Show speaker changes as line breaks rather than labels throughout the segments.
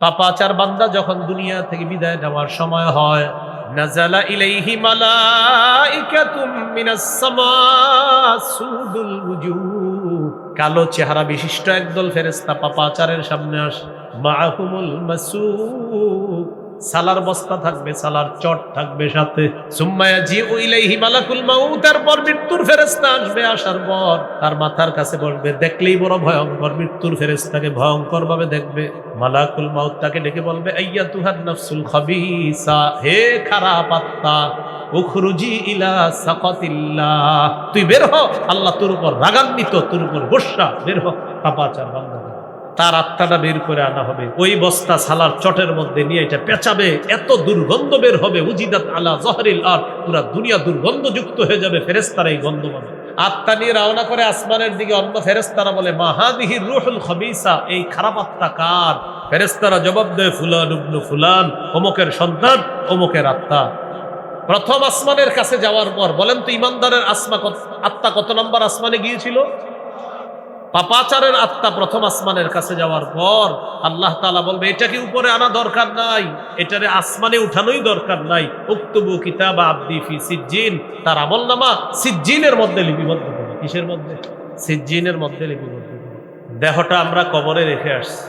পাপাচার বান্দা যখন দুনিয়া থেকে বিদায় নেওয়ার সময় হয়, নাজালা ইলাইহি মালাইকাতুম মিনাস সামা সুদুল ওয়ুজুহ, কালো চেহারা বিশিষ্ট একদল ফেরেশতা পাপাচারের সামনে আসে। মাআহুমুল মাসুক, সালার বস্তা থাকবে, সালার চট থাকবে সাথে। সুম্মা ইয়াজিউ ইলাইহি মালাকুল মাউত, তারপর মৃত্যুর ফেরেশতা আসবে। আসার পর তার মাথার কাছে বসবে। দেখলেই বড় ভয়ঙ্কর, মৃত্যুর ফেরেশতাকে ভয়ঙ্কর ভাবে দেখবে। মালাকুল মাউত তাকে ডেকে বলবে, আইয়াতুহান নাফসুল খাবিসা, হে খারাপ আত্মা, উখরুজি ইলা সাকাতিল্লাহ, তুই বের হ, আল্লাহ তোর উপর রাগান্বিত, তোর উপর গোসা, বের হ। পাপাচার বান্দা, তার আত্মাটা বের করে আনা হবে। ওই বস্তা সালার চটের মধ্যে নিয়ে এটা পেঁচাবে, এত দুর্গন্ধ বের হবে, উজিদাত আলা জহরিল আর, পুরা দুনিয়া দুর্গন্ধযুক্ত হয়ে যাবে। ফেরেশতারা এই গন্ধ পাবে। আত্মা নিয়ে রওনা করে আসমানের দিকে। অন্য ফেরেশতারা বলে, মাহাদিহির রূহুল খাবিসা, এই খারাপ আত্মা কার? ফেরেশতারা জবাব দেয়, ফুলান ইবনু ফুলান, অমুকের সন্তান, অমুকের আত্মা। প্রথম আসমানের কাছে যাওয়ার পর বলেন তো, ইমানদারের আত্মা কত নম্বর আসমানে গিয়েছিল? পাপাচারের আত্মা প্রথম আসমানের কাছে যাওয়ার পর আল্লাহ তাআলা বলবে, এটাকে উপরে আনা দরকার নাই, এটারে আসমানে উঠানোই দরকার নাই। উক্তুবু কিতাবা আবদি ফি সিজ্জিন, তার আমলনামা সিজ্জিনের মধ্যে লিপিবদ্ধ করো। কিসের মধ্যে? সিজ্জিনের মধ্যে লিপিবদ্ধ করো। দেহটা আমরা কবরে রেখে আসছি।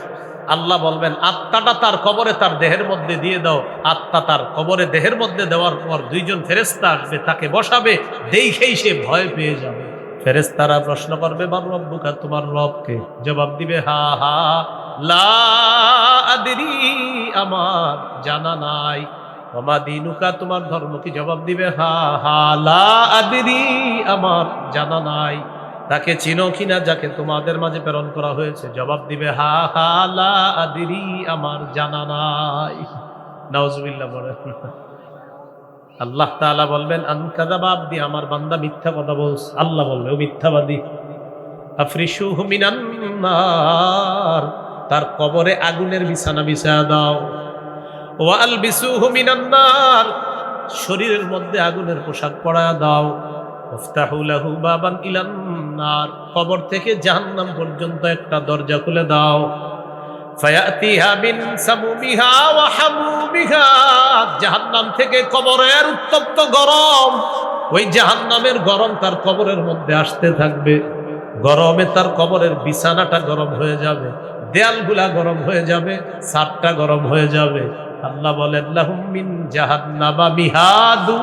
আল্লাহ বলবেন, আত্মাটা তার কবরে তার দেহের মধ্যে দিয়ে দাও। আত্মা তার কবরে দেহের মধ্যে দেওয়ার পর দুইজন ফেরেশতা আসবে, তাকে বসাবে। দেখেই সে ভয় পেয়ে যাবে। ফেরেশতারা প্রশ্ন করবে, মান রব্বুকা, তোমার রব কে? জবাব দিবে, হা হা লা আদরি, আমার জানা নাই। ওমা দীনুকা, তোমার ধর্ম কি? জবাব দিবে, হা হা লা আদরি, আমার জানা নাই। তাকে চিনো কিনা যাকে তোমাদের মাঝে প্রেরণ করা হয়েছে? জবাব দিবে, হা হা লা আদরি, আমার জানা নাই। নাউজুবিল্লাহ বলে। আল্লাহ তাআলা বলবেন, আনকাযাবা আবদি, আমার বান্দা মিথ্যা কথা বলছে। আল্লাহ বলবে, ও মিথ্যাবাদী। আফরিশুহু মিনান নার, তার কবরে আগুনের বিছানা বিছায়া দাও। ওয়া আলবিসুহু মিনান নার, শরীরের মধ্যে আগুনের পোশাক পরায়া দাও। ওয়াফতাহু লাহু বাবান ইলান নার, কবর থেকে জাহান্নাম পর্যন্ত একটা দরজা খুলে দাও। ফায়াতিহা মিন সামুমিহা ওয়া হামুমিহা, জাহান্নাম থেকে কবরের উত্তপ্ত গরম, ওই জাহান্নামের গরম তার কবরের মধ্যে আসতে থাকবে। গরমে তার কবরের বিছানাটা গরম হয়ে যাবে, দেয়ালগুলা গরম হয়ে যাবে, ছাদটা গরম হয়ে যাবে। আল্লাহ বলেন, লাহুম মিন জাহান্নামা মিহাদু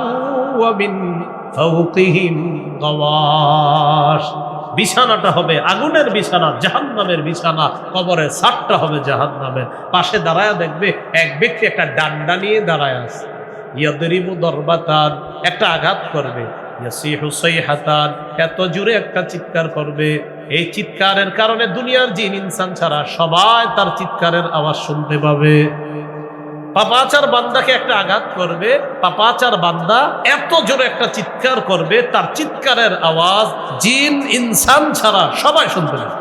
ওয়া মিন ফাওকিহিম গাওয়াশ, বিছানাটা হবে আগুনের বিছানা, জাহান্নামের বিছানা। কবরের ছাদটা হবে জাহান্নামের। পাশে দাঁড়ায় দেখবে এক ব্যক্তি একটা ডান্ডা নিয়ে দাঁড়ায় আছে। ইয়াদরিবু দরবাতান, একটা আঘাত করবে। ইয়াসিহু সাইহাতান, এত জোরে একটা চিৎকার করবে। এই চিৎকারের কারণে দুনিয়ার জিন ইনসান ছাড়া সবাই তার চিৎকারের আওয়াজ শুনতে পাবে। পাপাচার বান্দাকে একটা আঘাত করবে, পাপাচার বান্দা এত জোরে একটা চিৎকার করবে, তার চিৎকারের আওয়াজ জিন ইনসান ছাড়া সবাই শুনতে পাবে।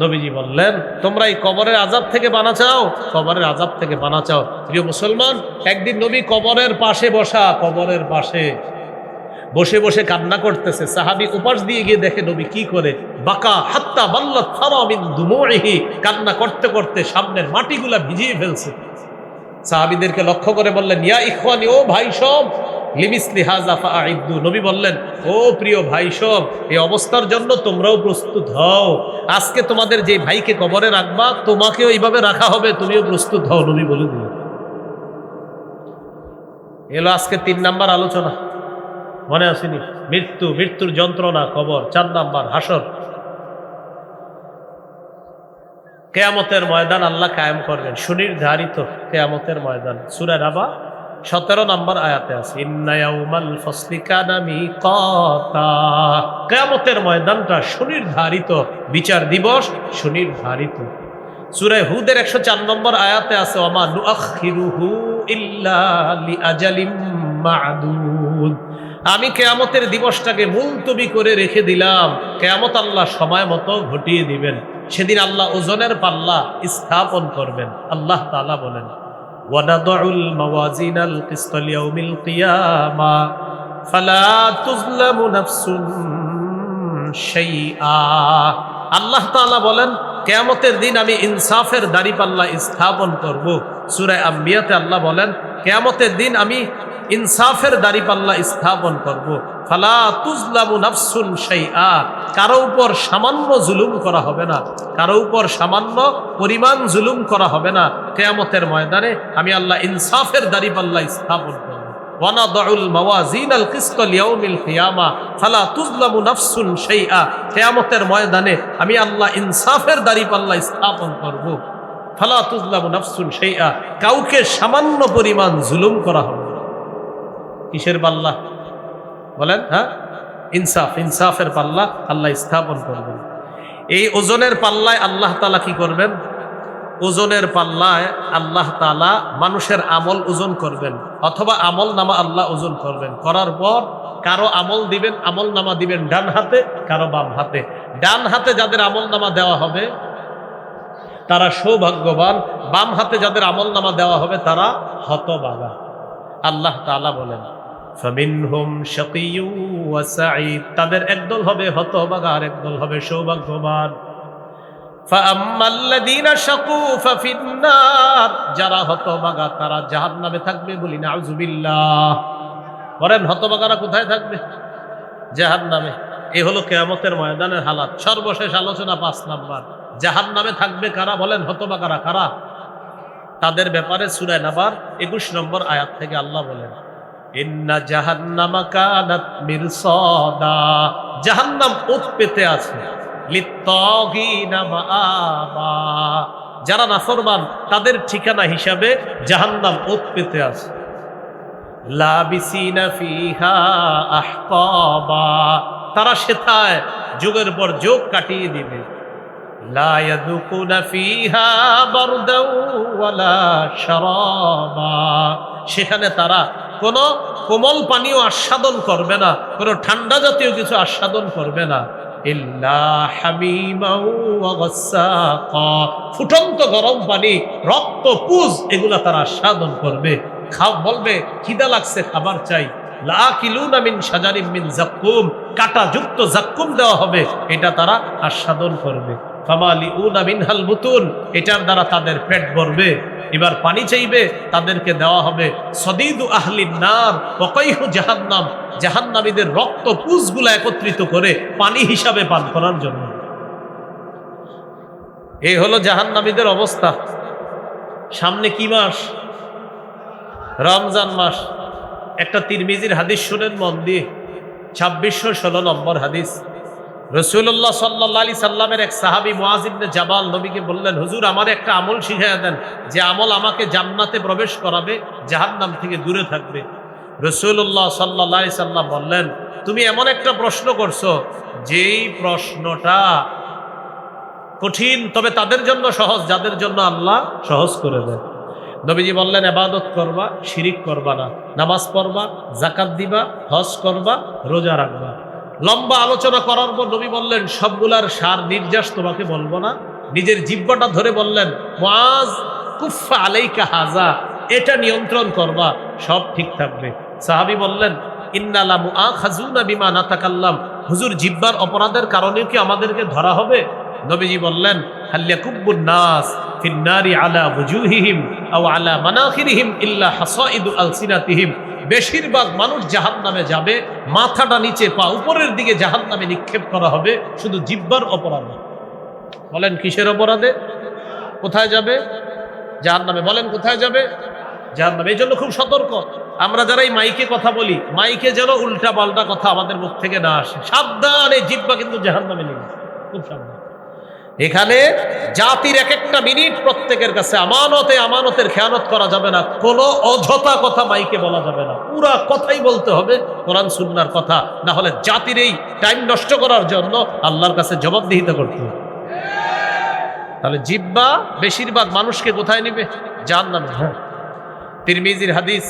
নবীজি বললেন, তোমরা এই কবরের আযাব থেকে বানা চাও, কবরের আযাব থেকে বানা চাও। প্রিয় মুসলমান, একদিন নবী কবরের পাশে বসা, কবরের পাশে বসে বসে কান্না করতেছে। সাহাবী উপাস দিয়ে গিয়ে দেখে নবী কি করে। বাকা হাত্তা বাল্লাত সারা মিন দুমুইহি, কান্না করতে করতে সামনের মাটিগুলা ভিজিয়ে ফেলছে। সাহাবীদেরকে লক্ষ্য করে বললেন, ইয়া ইখওয়ানি, ও ভাই সব, লিমিসলি হাযা ফাআইদ্দু, নবী বললেন, ও প্রিয় ভাই সব, এই অবস্থার জন্য তোমরাও প্রস্তুত হও। আজকে তোমাদের যে ভাইকে কবরে রাখবা, তোমাকেও এইভাবে রাখা হবে, তুমিও প্রস্তুত হও। নবী বলে দিলেন। এলো আজকে 3 নাম্বার আলোচনা, মনে আসেনি? মৃত্যু, মৃত্যুর যন্ত্রণা, কবর। 4 নাম্বার হাসর। কিয়ামতের ময়দান আল্লাহ কায়েম করবেন, সুনির্ধারিত কিয়ামতের ময়দান। সূরা নাবা 17 নম্বর আয়াতে আছে, ইন্না ইয়াউমাল ফাসলি কানা মিকাতা, কিয়ামতের ময়দানটা সুনির্ধারিত, বিচার দিবস সুনির্ধারিত। সূরা হুদের 104 নম্বর আয়াতে আছে, ওমা নুআখিরুহু ইল্লা লিআজালিম মা'দুদ, আমি কিয়ামতের দিবসটাকে মুলতবি করে রেখে দিলাম, কিয়ামত আল্লাহ সময় মতো ঘটিয়ে দিবেন। সেদিন আল্লাহ ওজনের পাল্লা স্থাপন করবেন। আল্লাহ তাআলা বলেন, ওয়ানাদউল মাওয়াজিনাল কিসতা লিয়াউমিল কিয়ামা ফালা তুযলামু নাফসুন শাইআ, আল্লাহ তাআলা বলেন, কিয়ামতের দিন আমি ইনসাফের দাড়িপাল্লা স্থাপন করব। সূরা আম্বিয়াতে আল্লাহ বলেন কিয়ামতের দিন আমি ইনসাফের দাড়িপাল্লা স্থাপন করব। ফালা তুজলামু নাফসুন শাইআ, কারো উপর সামান্য জুলুম করা হবে না, কারো উপর সামান্য পরিমাণ জুলুম করা হবে না। কিয়ামতের ময়দানে আমি আল্লাহ ইনসাফের দাড়িপাল্লা স্থাপন করব। ওয়ানাদউল মাওয়াজিনাল কিসত লিয়াউমিল কিয়ামা ফালা তুজলামু নাফসুন শাইআ, কিয়ামতের ময়দানে আমি আল্লাহ ইনসাফের দাড়িপাল্লা স্থাপন করব। ফালা তুজলামু নাফসুন শাইআ, কাউকে সামান্য পরিমাণ জুলুম করা হবে না। কিসের পাল্লা বলেন? হ্যাঁ, ইনসাফ, ইনসাফের পাল্লা আল্লাহ স্থাপন করবেন। এই ওজনের পাল্লায় আল্লাহ তাআলা কি করবেন? ওজনের পাল্লায় আল্লাহ তাআলা মানুষের আমল ওজন করবেন, অথবা আমল নামা আল্লাহ ওজন করবেন। করার পর কারো আমল দিবেন, আমল নামা দিবেন ডান হাতে, কারো বাম হাতে। ডান হাতে যাদের আমল নামা দেওয়া হবে তারা সৌভাগ্যবান, বাম হাতে যাদের আমল নামা দেওয়া হবে তারা হতভাগা। আল্লাহ তাআলা বলেন ফামিনহুম শাকিয়্যুন ওয়া সাঈদ, তাদের একদল হবে হতভাগা আর একদল হবে সৌভাগ্যবান। ফাআম্মাল্লাযীনা শাকু ফাফিন্নার, যারা হতভাগা তারা জাহান্নামে থাকবে। বলি নাউযুবিল্লাহ। বলেন হতভাগারা কোথায় থাকবে? জাহান্নামে। এই হলো কিয়ামতের ময়দানের হালাত। সর্বশেষ আলোচনা 5 নাম্বার, জাহান্নামে থাকবে কারা? বলেন হতভাগারা কারা? তাদের ব্যাপারে সূরা নাবার 21 নম্বর আয়াত থেকে আল্লাহ বলেন ইন্না জাহান্নামা কানাত মিরসাদা, জাহান্নাম ওত পেতে আছে। লিত্তাগিনা মাআবা, যারা নাফরমান তাদের ঠিকানা হিসাবে জাহান্নাম ওত পেতে আছে। লাবিসিনা ফিহা আহকাবা, তারা সেথায় যুগের পর যুগ কাটিয়ে দিবে। লা ইয়াযুকুনা ফিহা বারদাও ওয়ালা শারাবা, সেখানে তারা কোনো কোমল পানীয় আস্বাদন করবে না, কোনো ঠান্ডা জাতীয় কিছু আস্বাদন করবে না। ইল্লা হামিমাও ওয়া গাসসাকা, ফুটন্ত গরম পানি, রক্ত, পুজ এগুলা তারা আস্বাদন করবে। বলবে খিদা লাগছে, খাবার চাই। লাকিলুনা মিন শাজারিম মিন যাক্কুম, কাঁটাযুক্ত যাক্কুম দেওয়া হবে, এটা তারা আস্বাদন করবে। ফামালিউনা মিনহাল বুতুন, এটার দ্বারা তাদের পেট ভরবে। এবার পানি চাইবে, তাদেরকে দেওয়া হবে সদীদু আহলিন নার ওয়া কাইহু জাহান্নাম, জাহান্নামীদের রক্ত পুজগুলা একত্রিত করে পানি হিসাবে পান করার জন্য। এই হলো জাহান্নামীদের অবস্থা। সামনে কি মাস? রমজান মাস। একটা তিরমিজির হাদিস শুনেন মন দিয়ে, 2616 নম্বর হাদিস। রাসূলুল্লাহ সাল্লাল্লাহু আলাইহি সাল্লামের এক সাহাবী মুআয ইবনে জাবাল নবীকে বললেন, হুজুর আমার একটা আমল শিখাইয়া দেন, যে আমল আমাকে জান্নাতে প্রবেশ করাবে, জাহান্নাম থেকে দূরে থাকবে। রাসূলুল্লাহ সাল্লাল্লাহু আলাইহি সাল্লাম বললেন, তুমি এমন একটা প্রশ্ন করছো যেই প্রশ্নটা কঠিন, তবে তাদের জন্য সহজ যাদের জন্য আল্লাহ সহজ করে দেন। নবীজি বললেন, ইবাদত করবা, শিরিক করবা না, নামাজ পড়বা, যাকাত দিবা, হজ করবা, রোজা রাখবা। লম্বা আলোচনা করার পর নবী বললেন, সবগুলার সার নির্যাস তোমাকে বলবো না। নিজের জিহ্বাটা ধরে বললেন, মুআয কুফা আলাইকা হাযা, এটা নিয়ন্ত্রণ করবা, সব ঠিক থাকবে। সাহাবী বললেন, ইন্না লা মুআখাযুনা বিমা নাতাকাল্লাম, হুজুর জিহ্বার অপরাধের কারণে কি আমাদেরকে ধরা হবে? নবীজি বললেন, হাল ইয়াকুব্বুন নাস ফিন্নারি আলা ওয়ুজুহিহিম আও আলা মানাখিরিহিম ইল্লা হাসাইদু আলসিনাতিহিম, বেশিরভাগ মানুষ জাহান্নামে যাবে, মাথাটা নিচে পা উপরের দিকে জাহান্নামে নিক্ষেপ করা হবে, শুধু জিহ্বার অপরাধে। বলেন কিসের অপরাধে? কোথায় যাবে? জাহান্নামে। বলেন কোথায় যাবে? জাহান্নামে। এই জন্য খুব সতর্ক আমরা যারা এই মাইকে কথা বলি, মাইকে যেন উল্টা পাল্টা কথা আমাদের মুখ থেকে না আসে। সাবধান, এই জিহ্বা কিন্তু জাহান্নামে নিয়ে, খুব সাবধান। এখানে জাতির এক একটা মিনিট প্রত্যেকের কাছে আমানত, আমানতের খেয়ানত করা যাবে না। কোনো অযথা কথা মাইকে বলা যাবে না, পুরা কথাই বলতে হবে কোরআন সুন্নাহর কথা, না হলে জাতির এই টাইম নষ্ট করার জন্য আল্লাহর কাছে জবাবদিহিতা করতে হবে। তাহলে জিহ্বা বেশিরভাগ মানুষকে কোথায় নিবে? জাহান্নামে। তিরমিজির হাদিস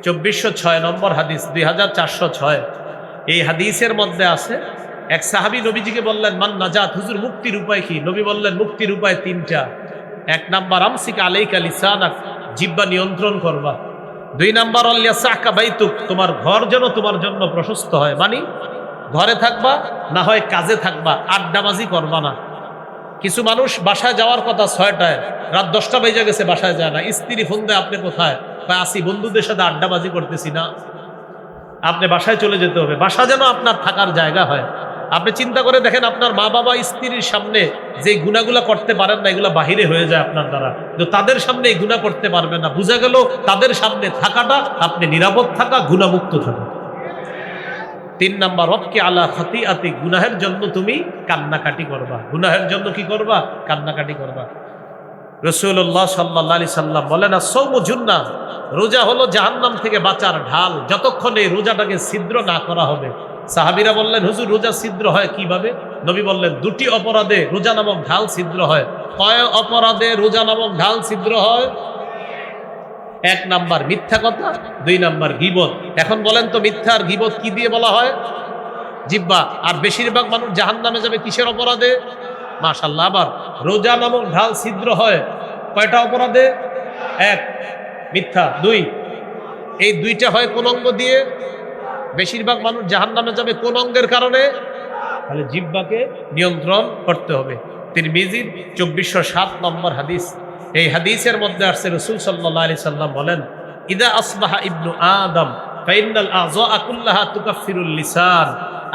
2406 নম্বর হাদিস, 2406। এই হাদিসের মধ্যে আছে, এক সাহাবী নবীজিকে বললেন, মান নাজাত, হুজুর মুক্তির উপায় কি? নবী বললেন, মুক্তির উপায় 3টা। 1 নাম্বার আমসিক আলাইকা লিসানাক, জিহ্বা নিয়ন্ত্রণ করবা। 2 নাম্বার আল্লিয়াসাকা বাইতুক, তোমার ঘর যেন তোমার জন্য প্রশস্ত হয়, মানে ঘরে থাকবা, না হয় কাজে থাকবা, আড্ডাবাজি করবা না। কিছু মানুষ বাসায় যাওয়ার কথা 6টায়, রাত 10টা বেজে গেছে, বাসায় যায় না। স্ত্রী ফোন দেয়, আপনি কোথায়? আসি, বন্ধুদের সাথে আড্ডাবাজি করতেছি। না, আপনি বাসায় চলে যেতে হবে। বাসা যেন আপনার থাকার জায়গা হয়। আপনি চিন্তা করে দেখেন, আপনার মা বাবা স্ত্রীর সামনে যে গুনাহগুলো করতে পারেন না, এগুলো বাহিরে হয়ে যায় আপনার দ্বারা, কিন্তু তাদের সামনে এই গুনাহ করতে পারবেন না। বোঝা গেল তাদের সামনে থাকাটা আপনি নিরাপদ থাকা, গুনাহমুক্ত থাকা। 3 নাম্বার, রবকে আলা খাতিআতি, গুনাহের জন্য তুমি কান্নাকাটি করবা। গুনাহের জন্য কি করবা? কান্নাকাটি করবা। রাসূলুল্লাহ সাল্লাল্লাহু আলাইহি সাল্লাম বলেন, আস-সাওমু জুন্নাহ, রোজা হলো জাহান্নাম থেকে বাঁচার ঢাল, যতক্ষণ এই রোজাটাকে ছিদ্র না করা হবে। সাহাবীরা বললেন, হুজুর রোজা ছিদ্র হয় কিভাবে? নবী বললেন, 2টি অপরাধে রোজা নামক ঢাল ছিদ্র হয়। কয় অপরাধে রোজা নামক ঢাল ছিদ্র হয়? 1 নাম্বার মিথ্যা কথা, 2 নাম্বার গীবত। এখন বলেন তো, মিথ্যা আর গীবত কি দিয়ে বলা হয়? জিহ্বা। আর বেশিরভাগ মানুষ জাহান্নামে যাবে কিসের অপরাধে? মাশাআল্লাহ। আবার রোজা নামক ঢাল ছিদ্র হয় কয়টা অপরাধে? 1 মিথ্যা, 2 এই 2টা হয় কোন অঙ্গ দিয়ে? বেশিরভাগ মানুষ জাহান্নামে যাবে কোন অঙ্গের কারণে? তাহলে জিহ্বাকে নিয়ন্ত্রণ করতে হবে। তিরমিজির 2407 নম্বর হাদিস। এই হাদিসের মধ্যে আসছে, রাসূল সাল্লাল্লাহু আলাইহি সাল্লাম বলেন, ইদা আসবাহা ইবনু আদম ফাইন্নাল আযা কুল্লাহা তুকাফিরুল লিসান।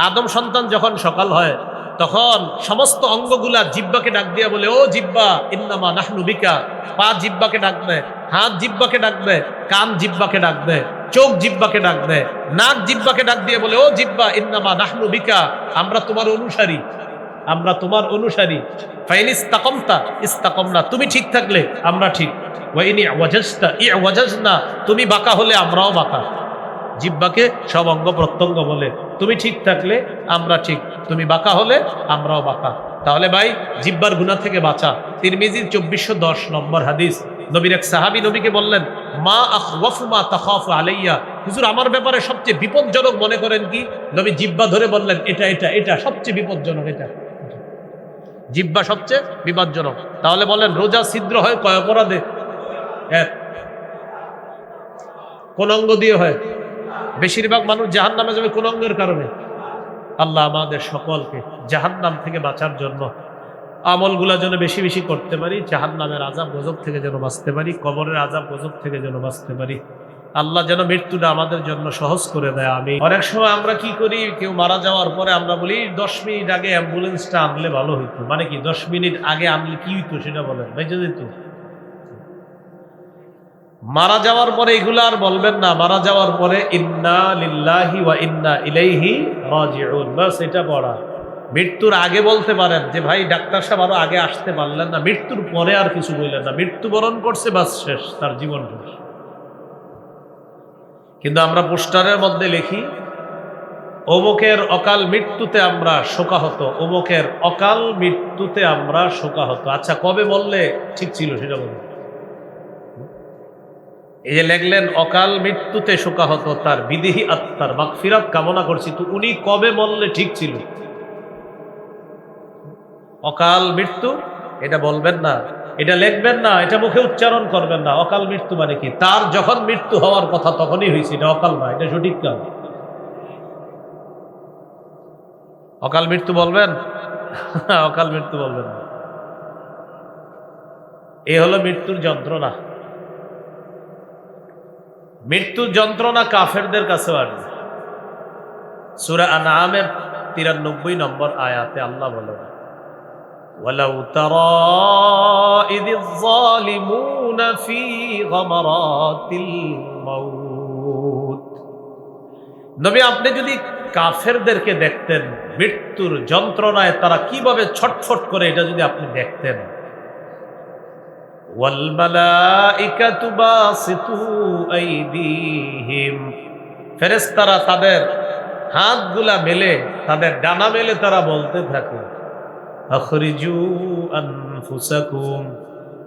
আদম সন্তান যখন সকাল হয়, তখন সমস্ত অঙ্গগুলা জিহ্বাকে ডাক দিয়ে বলে, ও জিহ্বা ইন্নামা নাহনু বিকা। পা জিহ্বাকে ডাকবে, হাত জিহ্বাকে ডাকবে, কান জিহ্বাকে ডাকবে, চোখ জিহ্বাকে ডাকবে, নাক জিহ্বাকে ডাক দিয়ে বলে, ও জিহ্বা ইন্নামা নাহনু বিকা, আমরা তোমার অনুসারী, আমরা তোমার অনুসারী। ফাইন ইস্তাকামতা ইস্তাকামনা, তুমি ঠিক থাকলে আমরা ঠিক। ওয়া ইন ইওয়াজাজতা ইওয়াজাজনা, তুমি বাঁকা হলে আমরাও বাঁকা। জিহ্বাকে সব অঙ্গ প্রত্যঙ্গ বলে, তুমি ঠিক থাকলে আমরা ঠিক, তুমি বাঁকা হলে আমরাও বাঁকা। তাহলে ভাই, জিহ্বার গুনাহ থেকে বাঁচা। তিরমিজির 2410 নম্বর হাদিস। নবীর এক সাহাবী নবীকে বললেন, মা আখওয়াফু মা তাখাফু আলাইয়া, হুজুর আমার ব্যাপারে সবচেয়ে বিপজ্জনক মনে করেন কি? নবী জিহ্বা ধরে বললেন, এটা এটা এটা সবচেয়ে বিপজ্জনক, এটা জিহ্বা সবচেয়ে বিপজ্জনক। তাহলে বলেন, রোজা ছিদ্র হয় কয় অপরাধে? 1 কোন অঙ্গ দিয়ে হয়? বেশিরভাগ মানুষ জাহান্নামে যাবে কোন অঙ্গের কারণে? আল্লাহ আমাদের সকলকে জাহান্নাম থেকে বাঁচার জন্য আমলগুলা যেন বেশি বেশি করতে পারি, জাহান্নামের আযাব গজব থেকে যেন বাঁচতে পারি, কবরের আযাব গজব থেকে যেন বাঁচতে পারি। আল্লাহ যেন মৃত্যুটা আমাদের জন্য সহজ করে দেয়। আমি অনেক সময় আমরা কি করি, কেউ মারা যাওয়ার পরে আমরা বলি 10 মিনিট আগে অ্যাম্বুলেন্সটা আনলে ভালো হইতো। মানে কি 10 মিনিট আগে আনলে কি হইতো সেটা বলেন, বেঁচে যেত। মারা যাওয়ার পরে এগুলো আর বলবেন না। মারা যাওয়ার পরে ইন্না লিল্লাহি ওয়া ইন্না ইলাইহি রাজিউন, বাস এটা পড়া। মৃত্যুর আগে বলতে পারেন যে, ভাই ডাক্তার সাহেব আরো আগে আসতে পারলেন না। মৃত্যুর পরে আর কিছু বললেন না, মৃত্যুবরণ করছে, বাস শেষ, তার জীবন শেষ। কিন্তু আমরা পোস্টারের মধ্যে লিখি, অমুকের অকাল মৃত্যুতে আমরা শোকাহত, অমুকের অকাল মৃত্যুতে আমরা শোকাহত। আচ্ছা, কবে বললে ঠিক ছিল সেটা বলুন। এই যে লেখলেন অকাল মৃত্যুতে শোকাহত, তার বিদেহী আত্মার মাগফিরাত কামনা করছি, তো উনি কবে বললে ঠিক ছিল? অকাল মৃত্যু এটা বলবেন না, এটা লিখবেন না, এটা মুখে উচ্চারণ করবেন না। অকাল মৃত্যু মানে কি? তার যখন মৃত্যু হওয়ার কথা তখনই হয়েছে, এটা অকাল না, এটা সঠিক কাজ। অকাল মৃত্যু বলবেন? অকাল মৃত্যু বলবেন না। এ হলো মৃত্যুর যন্ত্রণা। মৃত্যুর যন্ত্রণা কাফেরদের কাছেও আসবে। সূরা আনআমের 93 নম্বর আয়াতে আল্লাহ বলেন, ওয়ালাউ তারা ইযিয যালিমুনা ফি গামারাতিল মাউত। নবী, আপনি যদি কাফেরদেরকে দেখতেন মৃত্যুর যন্ত্রণায় তারা কিভাবে ছটফট করে, এটা যদি আপনি দেখতেন। ওয়াল মালাইকাতু বাসিতু আইদিহিম, ফেরেশতারা তাদের হাতগুলা মেলে, তাদের ডানা মেলে তারা বলতে থাকে, আখরিজু আনফুসাকুম,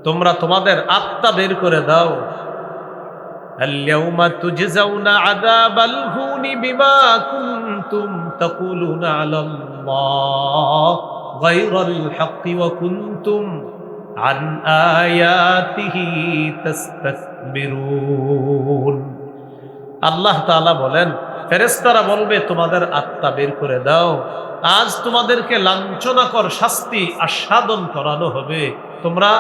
তোমরা তোমাদের আত্মা বের করে দাও। আল-ইয়াওমা তুজজাউনা আযাবাল হুনি বিমা কুনতুম তাকুলুনা আলাল্লাহ গায়রাল হাক্কি ওয়া কুনতুম আন আয়াতিহি তাস্তাকবিরুন। আল্লাহ তাআলা বলেন, ফেরেশতারা বলবে তোমাদের আত্মা বের করে দাও, আজ তোমাদেরকে লাঞ্ছনাকর শাস্তি আস্বাদন করানো হবে। তোমরা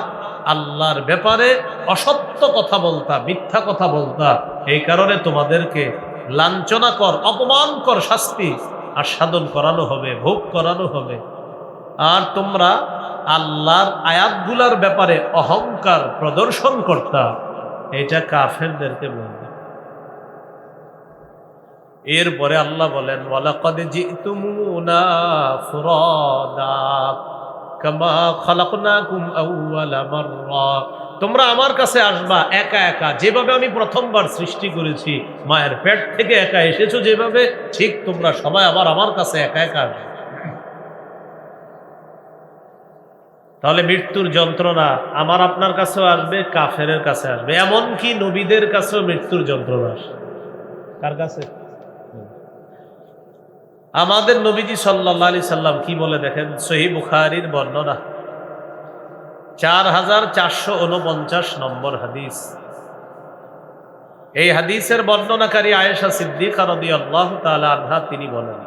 আল্লাহর ব্যাপারে অসত্য কথা বলতা, মিথ্যা কথা বলতা, এই কারণে তোমাদেরকে লাঞ্ছনাকর অপমানকর শাস্তি আস্বাদন করানো হবে, ভোগ করানো হবে। আর তোমরা আল্লাহর আয়াতগুলার ব্যাপারে অহংকার প্রদর্শন করতা, এটা কাফেরদেরকে বলবে। এরপরে আল্লাহ বলেন, ওয়ালাকাদ জিতুমুনা ফুরাদা কামা খালাকনাকুম আউওয়ালা মাররা। তোমরা আমার কাছে আসবা একা একা, যেভাবে আমি প্রথমবার সৃষ্টি করেছি, মায়ের পেট থেকে একা এসেছো যেভাবে, ঠিক তোমরা সবাই আবার আমার কাছে একা একা আসবে। তাহলে মৃত্যুর যন্ত্রণা আমার আপনার কাছেও আসবে, কাফেরের কাছে আসবে, এমনকি নবীদের কাছেও মৃত্যুর যন্ত্রণা আসে। কার কাছে? আমাদের নবীজি সাল্লাল্লাহু আলাইহি সাল্লাম কি বলে দেখেন, সহিহ বুখারীর বর্ণনা 4449 নম্বর হাদিস। এই হাদিসের বর্ণনাকারী আয়েশা সিদ্দিকা রাদিয়াল্লাহু তাআলা আনহা তিনি বলেন,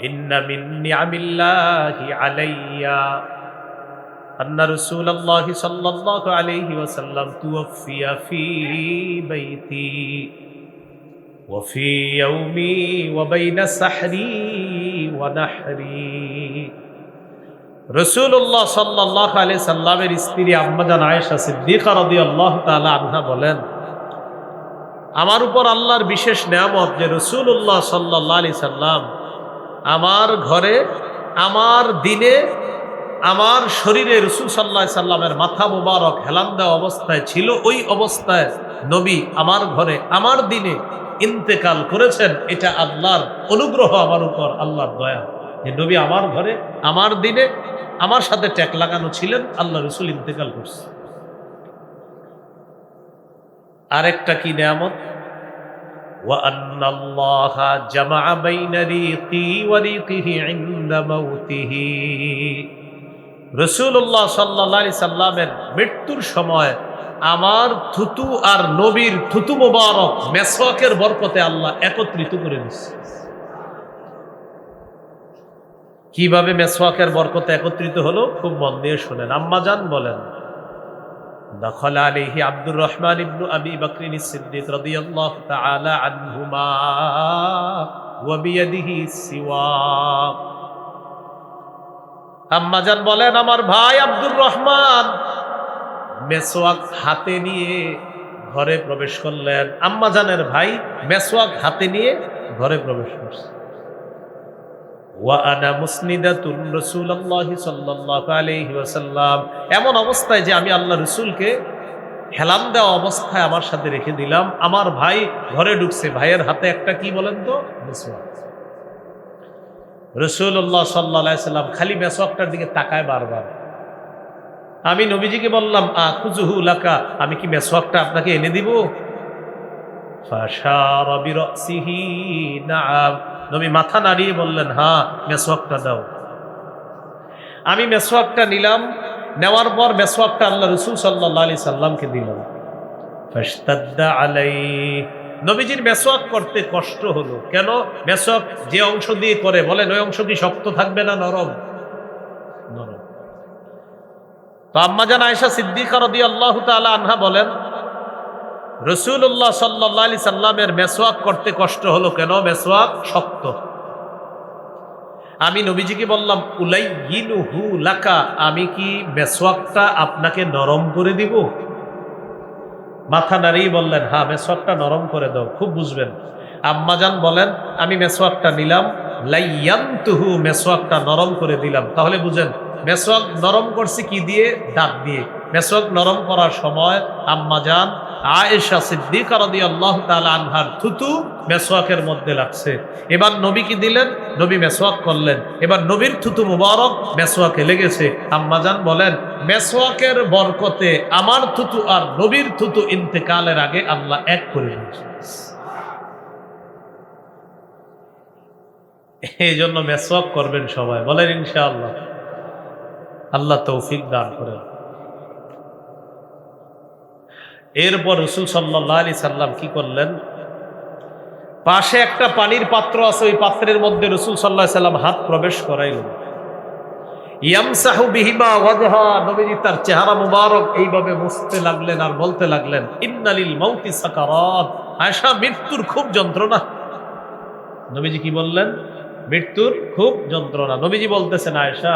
ইন্না মিন নিআমিল্লাহি আলাইয়া আন্না রাসূলুল্লাহি সাল্লাল্লাহু আলাইহি ওয়াসাল্লাম তুওফিয়া ফি বাইতি ওয়া ফি ইয়াউমি ওয়া বাইনা সাহরি ওয়া নাহরি। রাসূলুল্লাহ সাল্লাল্লাহু আলাইহি সাল্লামের স্ত্রী আম্মাজান আয়েশা সিদ্দিকা রাদিয়াল্লাহু তাআলা আনহা বলেন, আমার উপর আল্লাহর বিশেষ নেয়ামত যে রাসূলুল্লাহ সাল্লাল্লাহু আলাইহি সাল্লাম আমার ঘরে, আমার দিনে, আমার শরীরে রাসূল সাল্লাল্লাহু আলাইহি সাল্লামের মাথা মোবারক হেলান দেওয়া অবস্থায় ছিল। ওই অবস্থায় নবী আমার ঘরে, আমার দিনে ইন্তেকাল করেছেন। এটা আল্লাহর অনুগ্রহ আমার উপর, আল্লাহর দয়া যে নবী আমার ঘরে, আমার দিনে, আমার সাথে ট্যাক লাগানো ছিলেন, আল্লাহ রাসূল ইন্তেকাল করছে। আরেকটা কি নেয়ামত, ওয়া আন্নাল্লাহা জামাআ বাইনা রিকি ওয়া রিকিহি ইনদা মাউতিহি। রাসূলুল্লাহ সাল্লাল্লাহু আলাইহি সাল্লামের মৃত্যুর সময় আমার থুতু আর নবীর থুতু মোবারক মেসওয়াকের বরকতে আল্লাহ একত্রিত করে দিচ্ছে। কিভাবে মেসওয়াকের বরকতে একত্রিত হলো খুব মন দিয়ে শুনেন। আম্মা জান বলেন, দাখালা আলাইহি আব্দুর রহমান ইবনে আবি বকর সিদ্দিক রাদিয়াল্লাহু তাআলা আনহুমা ওয়া বিয়াদিহি সিওয়াক। আম্মা জান বলেন, আমার ভাই আব্দুর রহমান মেসওয়াক হাতে নিয়ে ঘরে প্রবেশ করলেন। আম্মা জানের ভাই মেসওয়াক হাতে নিয়ে ঘরে প্রবেশ করছে। ওয়া আনা মুসনিদাতুন রাসূলুল্লাহি সাল্লাল্লাহু আলাইহি ওয়াসাল্লাম, এমন অবস্থায় যে আমি আল্লাহ রাসূলকে হেলান দেওয়া অবস্থায় আমার সাথে রেখে দিলাম। আমার ভাই ঘরে ঢুকছে, ভাইয়ের হাতে একটা কি বলেন তো, মেসওয়াক। রাসূলুল্লাহ সাল্লাল্লাহু আলাইহি ওয়াসাল্লাম খালি মেসওয়াকটার দিকে তাকায় বারবার। আমি নবীজিকে বললাম, আখুযুহু লাকা, আমি কি মেসওয়াকটা আপনাকে এনে দিব? ফাশারা বিরাসিহি নাআম, নবী মাথা নাড়িয়ে বললেন, হ্যাঁ মেসওয়াকটা দাও। আমি মেসওয়াকটা নিলাম, নেওয়ার পর মেসওয়াকটা আল্লাহ রাসূল সাল্লাল্লাহু আলাইহি সাল্লামকে দিলাম। ফাশতাদ্দা আলাইহি, নবীজির মেসওয়াক করতে কষ্ট হলো। কেন? মেসওয়াক যে অংশ দিয়ে করে, বলেন ওই অংশ কি শক্ত থাকবে না নরম? নরম। তো আম্মা জান আয়েশা সিদ্দিকা রাদিয়াল্লাহু তাআলা আনহা বলেন, রাসূলুল্লাহ সাল্লাল্লাহু আলাইহি সাল্লামের মেসওয়াক করতে কষ্ট হলো। কেন? মেসওয়াক শক্ত। আমি নবীজিকে বললাম, উলাইয়িনুহু লাকা, আমি কি মেসওয়াকটা আপনাকে নরম করে দিব? মাথা নাড়িয়ে বললেন, হ্যাঁ মেসওয়াকটা নরম করে দাও। খুব বুঝবেন। আম্মা জান বলেন, আমি মেসওয়াকটা নিলাম, লাইয়ানতুহু, মেসওয়াকটা নরম করে দিলাম। তাহলে বুঝেন মেসওয়াক নরম করছি কি দিয়ে? দাঁত দিয়ে। মেসওয়াক নরম করার সময় আম্মা জান আয়েশা সিদ্দিকা রাদিয়াল্লাহু তাআলা আনহার থুতু মেসওয়াকের মধ্যে লাগছে। এবার নবী কি দিলেন? নবী মেসওয়াক করলেন। এবার নবীর থুতু মুবারক মেসওয়াকে লেগেছে। আম্মা জান বলেন, মেসওয়াকের বরকতে আমার থুতু আর নবীর থুতু ইন্তেকালের আগে আল্লাহ এক করে দিয়েছে। এই জন্য মেসওয়াক করবেন সবাই, বলেন ইনশাআল্লাহ। আল্লাহ তৌফিক দান করেন। এরপর রাসূল সাল্লাল্লাহু আলাইহি সাল্লাম কি করলেন? পাশে একটা পানির পাত্র আছে, ওই পাত্রের মধ্যে রাসূল সাল্লাল্লাহু আলাইহি সাল্লাম হাত প্রবেশ করাইলেন। ইয়ামসাহু বিহিমা ওয়াজহা, নবীজি তার চেহারা মুবারক এইভাবে মুছতে লাগলেন আর বলতে লাগলেন, ইন্নালিল মাউতি সাকারাত, আয়েশা মৃত্যুর খুব যন্ত্রণা। নবীজি কি বললেন? মৃত্যুর খুব যন্ত্রণা। নবীজি বলতেছেন, আয়েশা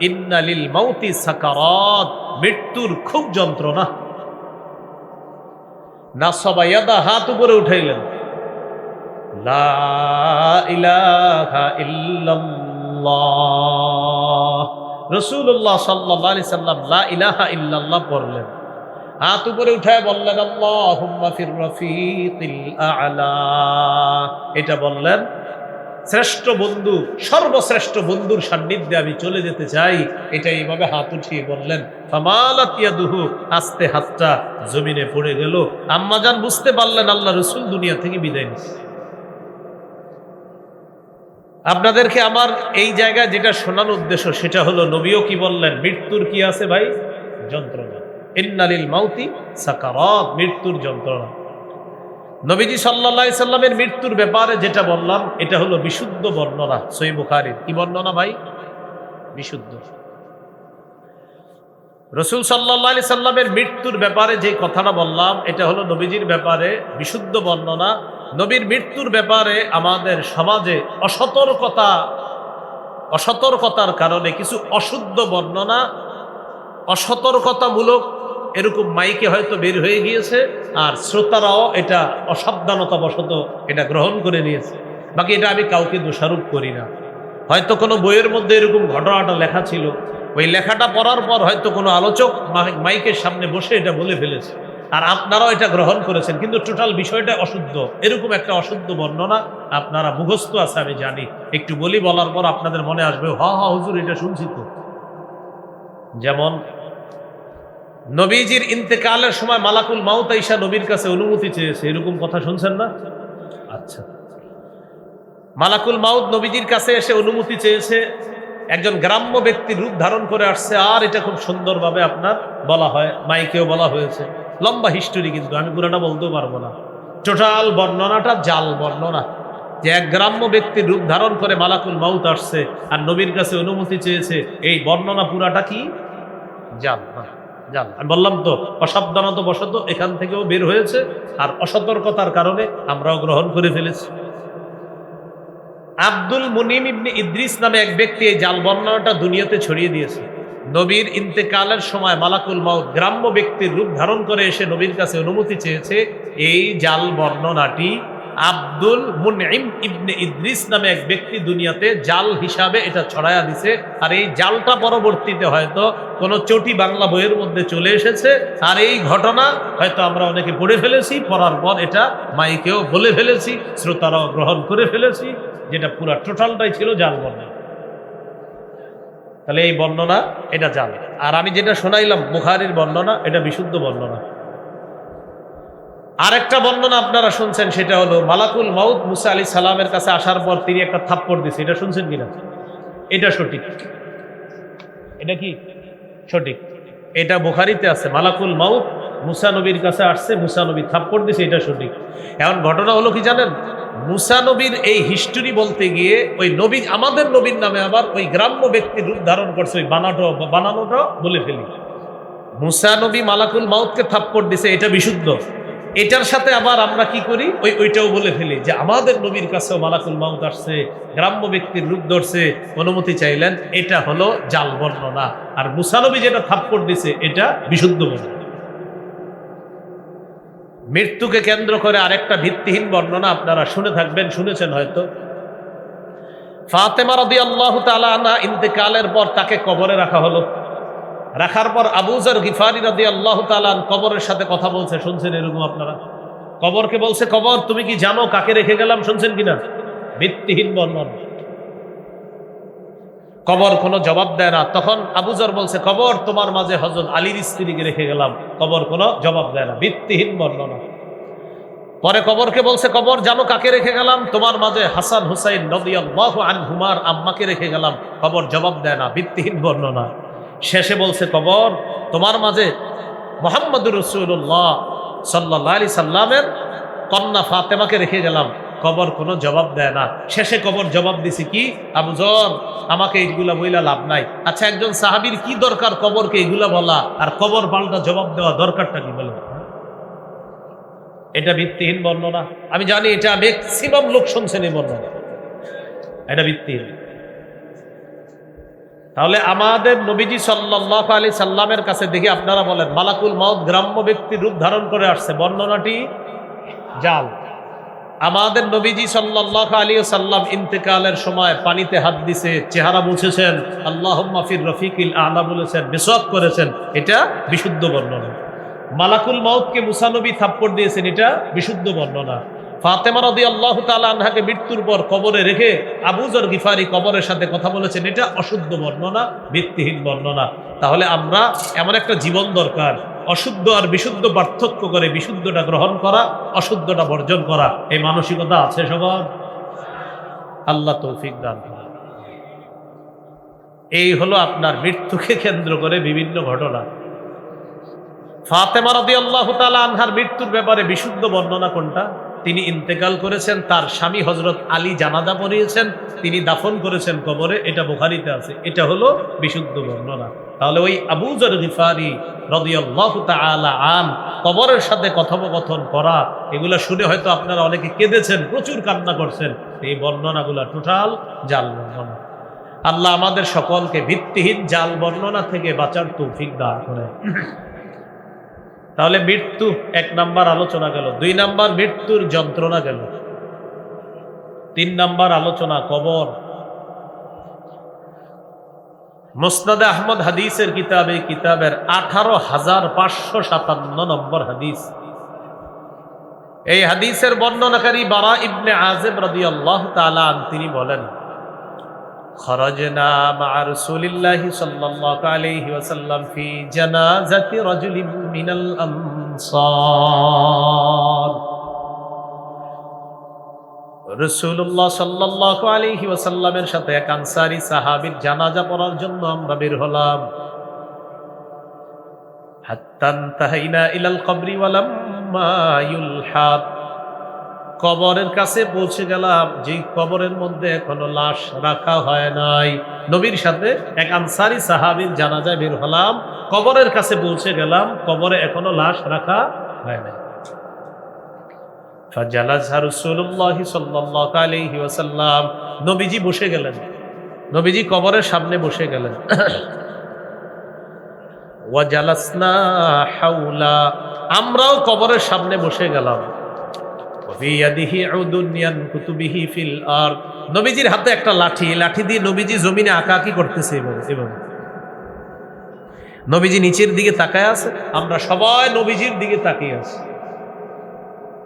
ইন্নালিল মাউতি সাকারাত, মৃত্যুর খুব যন্ত্রণা। নাসাবা ইয়াদা, হাত উপরে উঠাইলেন, লা ইলাহা ইল্লাল্লাহ। রাসূলুল্লাহ সাল্লাল্লাহু আলাইহি সাল্লাম লা ইলাহা ইল্লাল্লাহ পড়লেন, হাত উপরে উঠায় বললেন, আল্লাহুম্মা ফির রাফিকিল আ'লা। এটা বললেন, শ্রেষ্ঠ বন্ধু, সর্বশ্রেষ্ঠ বন্ধুর সান্নিধ্যে আমি চলে যেতে চাই। এটা এইভাবে হাত উঠিয়ে বললেন। ফামালাত ইয়াদুহু, আস্তে হাতটা জমিনে পড়ে গেল। আম্মাজান বুঝতে পারলেন আল্লাহ রাসূল দুনিয়া থেকে বিদায় নিচ্ছে। আপনাদেরকে আমার এই জায়গায় যেটা শোনানোর উদ্দেশ্য সেটা হলো, নবীও কি বললেন? মৃত্যুর কি আছে ভাই? যন্ত্রণা। ইন্নালিল মাউতি সাকারাত, মৃত্যুর যন্ত্রণা। নবীজি সাল্লাল্লাহু আলাইহি সাল্লামের মৃত্যুর ব্যাপারে যেটা বললাম, এটা হলো বিশুদ্ধ বর্ণনা, সহিহ বুখারীর। কি বর্ণনা ভাই? বিশুদ্ধ। রাসূল সাল্লাল্লাহু আলাইহি সাল্লামের মৃত্যুর ব্যাপারে যে কথাটা বললাম, এটা হলো নবীজির ব্যাপারে বিশুদ্ধ বর্ণনা। নবীর মৃত্যুর ব্যাপারে আমাদের সমাজে অসতর্কতার কারণে কিছু অশুদ্ধ বর্ণনা, অসতর্কতামূলক এরকম মাইকে হয়তো বের হয়ে গিয়েছে, আর শ্রোতারাও এটা অসাবধানতাবশত এটা গ্রহণ করে নিয়েছে। বাকি এটা আমি কাউকে দোষারোপ করি না। হয়তো কোনো বইয়ের মধ্যে এরকম ঘটনাটা লেখা ছিল, ওই লেখাটা পড়ার পর হয়তো কোনো আলোচক মাইকের সামনে বসে এটা বলে ফেলেছে, আর আপনারাও এটা গ্রহণ করেছেন, কিন্তু টোটাল বিষয়টা অশুদ্ধ। এরকম একটা অশুদ্ধ বর্ণনা আপনারা মুখস্থ আছে আমি জানি, একটু বলি, বলার পর আপনাদের মনে আসবে, হ্যাঁ হুজুর এটা শুনছি তো। যেমন নবীজির ইন্তেকালের সময় মালাকুল মাউত আইসা নবীর কাছে অনুমতি চেয়েছে, এরকম কথা শুনছেন না? আচ্ছা, মালাকুল মাউত নবীজির কাছে এসে অনুমতি চেয়েছে, একজন গ্রাম্য ব্যক্তির রূপ ধারণ করে আসছে, আর এটা খুব সুন্দরভাবে আপনার বলা হয়, মাইকেও বলা হয়েছে। লম্বা হিস্টোরি, কিন্তু আমি পুরোটা বলতেও পারবো না। টোটাল বর্ণনাটা জাল বর্ণনা, যে এক গ্রাম্য ব্যক্তির রূপ ধারণ করে মালাকুল মাউত আসছে আর নবীর কাছে অনুমতি চেয়েছে, এই বর্ণনা পুরাটা কি জাল। জাল। আমি বললাম তো, অসাবধানতা বশত এখান থেকেও বের হয়েছে, আর অসতর্কতার কারণে আমরাও গ্রহণ করে ফেলেছি। আব্দুল মুনিম ইবনে ইদ্রিস নামে এক ব্যক্তি এই জাল বর্ণনাটা দুনিয়াতে ছড়িয়ে দিয়েছে। নবীর ইন্তেকালের সময় মালাকুল মাউত গ্রাম্য ব্যক্তির রূপ ধারণ করে এসে নবীর কাছে অনুমতি চেয়েছে, এই জাল বর্ণনাটি আব্দুল মুনিম ইবনে ইদ্রিস নামে এক ব্যক্তি দুনিয়াতে জাল হিসাবে এটা ছড়ায়া দিছে। আর এই জালটা পরবর্তীতে হয়তো কোনো চটি বাংলা বইয়ের মধ্যে চলে এসেছে, আর এই ঘটনা হয়তো আমরা অনেকে পড়ে ফেলেছি, পড়ার পর এটা মাইকেও বলে ফেলেছি, শ্রোতারাও গ্রহণ করে ফেলেছি, যেটা পুরা টোটালটাই ছিল জাল বর্ণনা। তাহলে এই বর্ণনা এটা জাল। আর আমি যেটা শোনাইলাম বুখারীর বর্ণনা, এটা বিশুদ্ধ বর্ণনা। আরেকটা বর্ণনা আপনারা শুনছেন, সেটা হলো মালাকুল মাউত মুসা আলাইহিস সালামের কাছে আসার পর তিনি একটা থাপ্পড় দিয়েছে। এটা শুনছেন কিনা? এটা সঠিক। এটা কি সঠিক? এটা বুখারীতে আছে, মালাকুল মাউত মুসা নবীর কাছে আসছে, মুসা নবী থাপ্পড় দিয়েছে, এটা সঠিক। এখন ঘটনা হলো কি জানেন? মুসা নবীর এই হিস্টোরি বলতে গিয়ে ওই নবী, আমাদের নবীর নামে আবার ওই গ্রাম্য ব্যক্তির রূপ ধারণ করছে, ওই বানানোটা বলে ফেলি। মুসা নবী মালাকুল মাউতকে থাপ্পড় দিছে, এটা বিশুদ্ধ। এটার সাথে আবার আমরা কি করি, ওইটাও বলে ফেলি যে আমাদের নবীর কাছেও মালাকুল মাউত আসছে, গ্রাম্য ব্যক্তির রূপ ধরছে, অনুমতি চাইলেন। এটা হলো জাল বর্ণনা। আর মুসা নবী যেটা থাপ্পড় দিছে, এটা বিশুদ্ধ বর্ণনা। মৃত্যুকে কেন্দ্র করে আরেকটা ভিত্তিহীন বর্ণনা আপনারা শুনে থাকবেন, শুনেছেন হয়তো। ফাতেমা রাদিয়াল্লাহু তাআলা আনহা ইন্তেকালের পর তাকে কবরে রাখা হলো। রাখার পর আবু যর গিফারি রাদিয়াল্লাহু তাআলা কবরের সাথে কথা বলছে, শুনছেন এরকম আপনারা? কবরকে বলছে, কবর তুমি কি জানো কাকে রেখে গেলাম? শুনছেন কিনা? ভিত্তিহীন বর্ণনা। কবর কোনো জবাব দেয় না। তখন আবু যর বলছে, কবর তোমার মাঝে হযরত আলীর স্ত্রীকে রেখে গেলাম। কবর কোনো জবাব দেয় না, ভিত্তিহীন বর্ণনা। পরে কবরকে বলছে, কবর জানো কাকে রেখে গেলাম? তোমার মাঝে হাসান হুসাইন রাদিয়াল্লাহু আনহুমার আম্মাকে রেখে গেলাম। কবর জবাব দেয় না, ভিত্তিহীন বর্ণনা। শেষে বলছে, কবর তোমার মাঝে মুহাম্মদুর রাসূলুল্লাহ সাল্লাল্লাহু আলাইহি সাল্লামের কন্যা ফাতেমাকে রেখে গেলাম। কবর কোনো জবাব দেয় না। শেষে কবর জবাব দিছে কি, আবু যর আমাকে এইগুলা বইলা লাভ নাই। আচ্ছা, একজন সাহাবীর কি দরকার কবরকে এগুলা বলা, আর কবর পাল্টা জবাব দেওয়া দরকারটা কি বলে? এটা ভিত্তিহীন বর্ণনা। আমি জানি এটা ম্যাক্সিমাম লোক শুনছেন এই বর্ণনা, এটা ভিত্তিহীন। তাহলে আমাদের নবীজি সাল্লাল্লাহু আলাইহি সাল্লামের কাছে দেখি আপনারা বলেন, মালাকুল মাউত গ্রাম্য ব্যক্তির রূপ ধারণ করে আসছে, বর্ণনাটি জাল। আমাদের নবীজি সাল্লাল্লাহু আলাইহি সাল্লাম ইন্তেকালের সময় পানিতে হাত দিছে, চেহারা মুছেছেন, আল্লাহুম্মা ফির রফিকিল আ'লা বলেছেন, মিসওয়াক করেছেন, এটা বিশুদ্ধ বর্ণনা। মালাকুল মাউতকে মুসা নবী থাপ্পড় দিয়েছেন, এটা বিশুদ্ধ বর্ণনা। ফাতেমা রাদিয়াল্লাহু তাআলা আনহাকে মৃত্যুর পর কবরে রেখে আবু যর গিফারি কবরের সাথে কথা বলেছেন, এটা অশুদ্ধ বর্ণনা, ভিত্তিহীন বর্ণনা। তাহলে আমরা এমন একটা জীবন দরকার, অশুদ্ধ আর বিশুদ্ধ পার্থক্য করে বিশুদ্ধটা গ্রহণ করা, অশুদ্ধটা বর্জন করা, এই মানসিকতা আছে সবার? আল্লাহ তৌফিক দান করেন। এই হলো আপনার মৃত্যুকে কেন্দ্র করে বিভিন্ন ঘটনা। ফাতেমা রাদিয়াল্লাহু তাআলা আনহার মৃত্যুর ব্যাপারে বিশুদ্ধ বর্ণনা কোনটা? তিনি ইন্তেকাল করেছেন, তার স্বামী হযরত আলী জানাজা পড়িয়েছেন, তিনি দাফন করেছেন কবরে, এটা বুখারীতে আছে, এটা হলো বিশুদ্ধ বর্ণনা। তাহলে ওই আবু যর গিফারি রাদিয়াল্লাহু তাআলা আন কবরের সাথে কথোপকথন করা, এগুলা শুনে হয়তো আপনারা অনেকে কেঁদেছেন, প্রচুর কান্না করছেন, এই বর্ণনাগুলা টোটাল জাল বর্ণনা। আল্লাহ আমাদের সকলকে ভিত্তিহীন জাল বর্ণনা থেকে বাঁচার তৌফিক দান করেন। তাহলে মৃত্যু এক নাম্বার আলোচনা গেল, 2 নাম্বার মৃত্যুর যন্ত্রণা গেল, 3 নাম্বার আলোচনা কবর। মুসনাদে আহমদ হাদিসের কিতাবে, কিতাবের 18,557 নম্বর হাদিস। এই হাদিসের বর্ণনাকারী বারা ইবনে আযিব রাদিয়াল্লাহু তাআলা আন, তিনি বলেন, খরাজনা মা রাসূলিল্লাহি সাল্লাল্লাহু আলাইহি ওয়াসাল্লাম ফি জানাজাতি রাজুলিন মিনাল আনসার। রাসূলুল্লাহ সাল্লাল্লাহু আলাইহি ওয়াসাল্লামের সাথে এক আনসারী সাহাবীর জানাজা পড়ার জন্য আমরা বের হলাম। হাত্তা ইনতাহাইনা ইলাল কবরি ওয়া লাম্মা ইউলহাদ, কবরের কাছে পৌঁছে গেলাম, যে কবরের মধ্যে এখনো লাশ রাখা হয় নাই। নবীর সাথে এক আনসারী সাহাবীর জানাজায় বের হলাম, কবরের কাছে পৌঁছে গেলাম, কবরে এখনো লাশ রাখা হয় নাই। ফাজালাসা রাসূলুল্লাহ সাল্লাল্লাহু আলাইহি ওয়াসাল্লাম, নবীজি বসে গেলেন, নবীজি কবরের সামনে বসে গেলেন। ওয়া জালাসনা হাওলা, আমরাও কবরের সামনে বসে গেলাম। নবীজির হাতে একটা লাঠি, লাঠি দিয়ে নবীজি জমিনে আঁকাআঁকি করতেছে এভাবে। নবীজি নিচের দিকে তাকায় আছে, আমরা সবাই নবীজির দিকে তাকিয়ে আছি।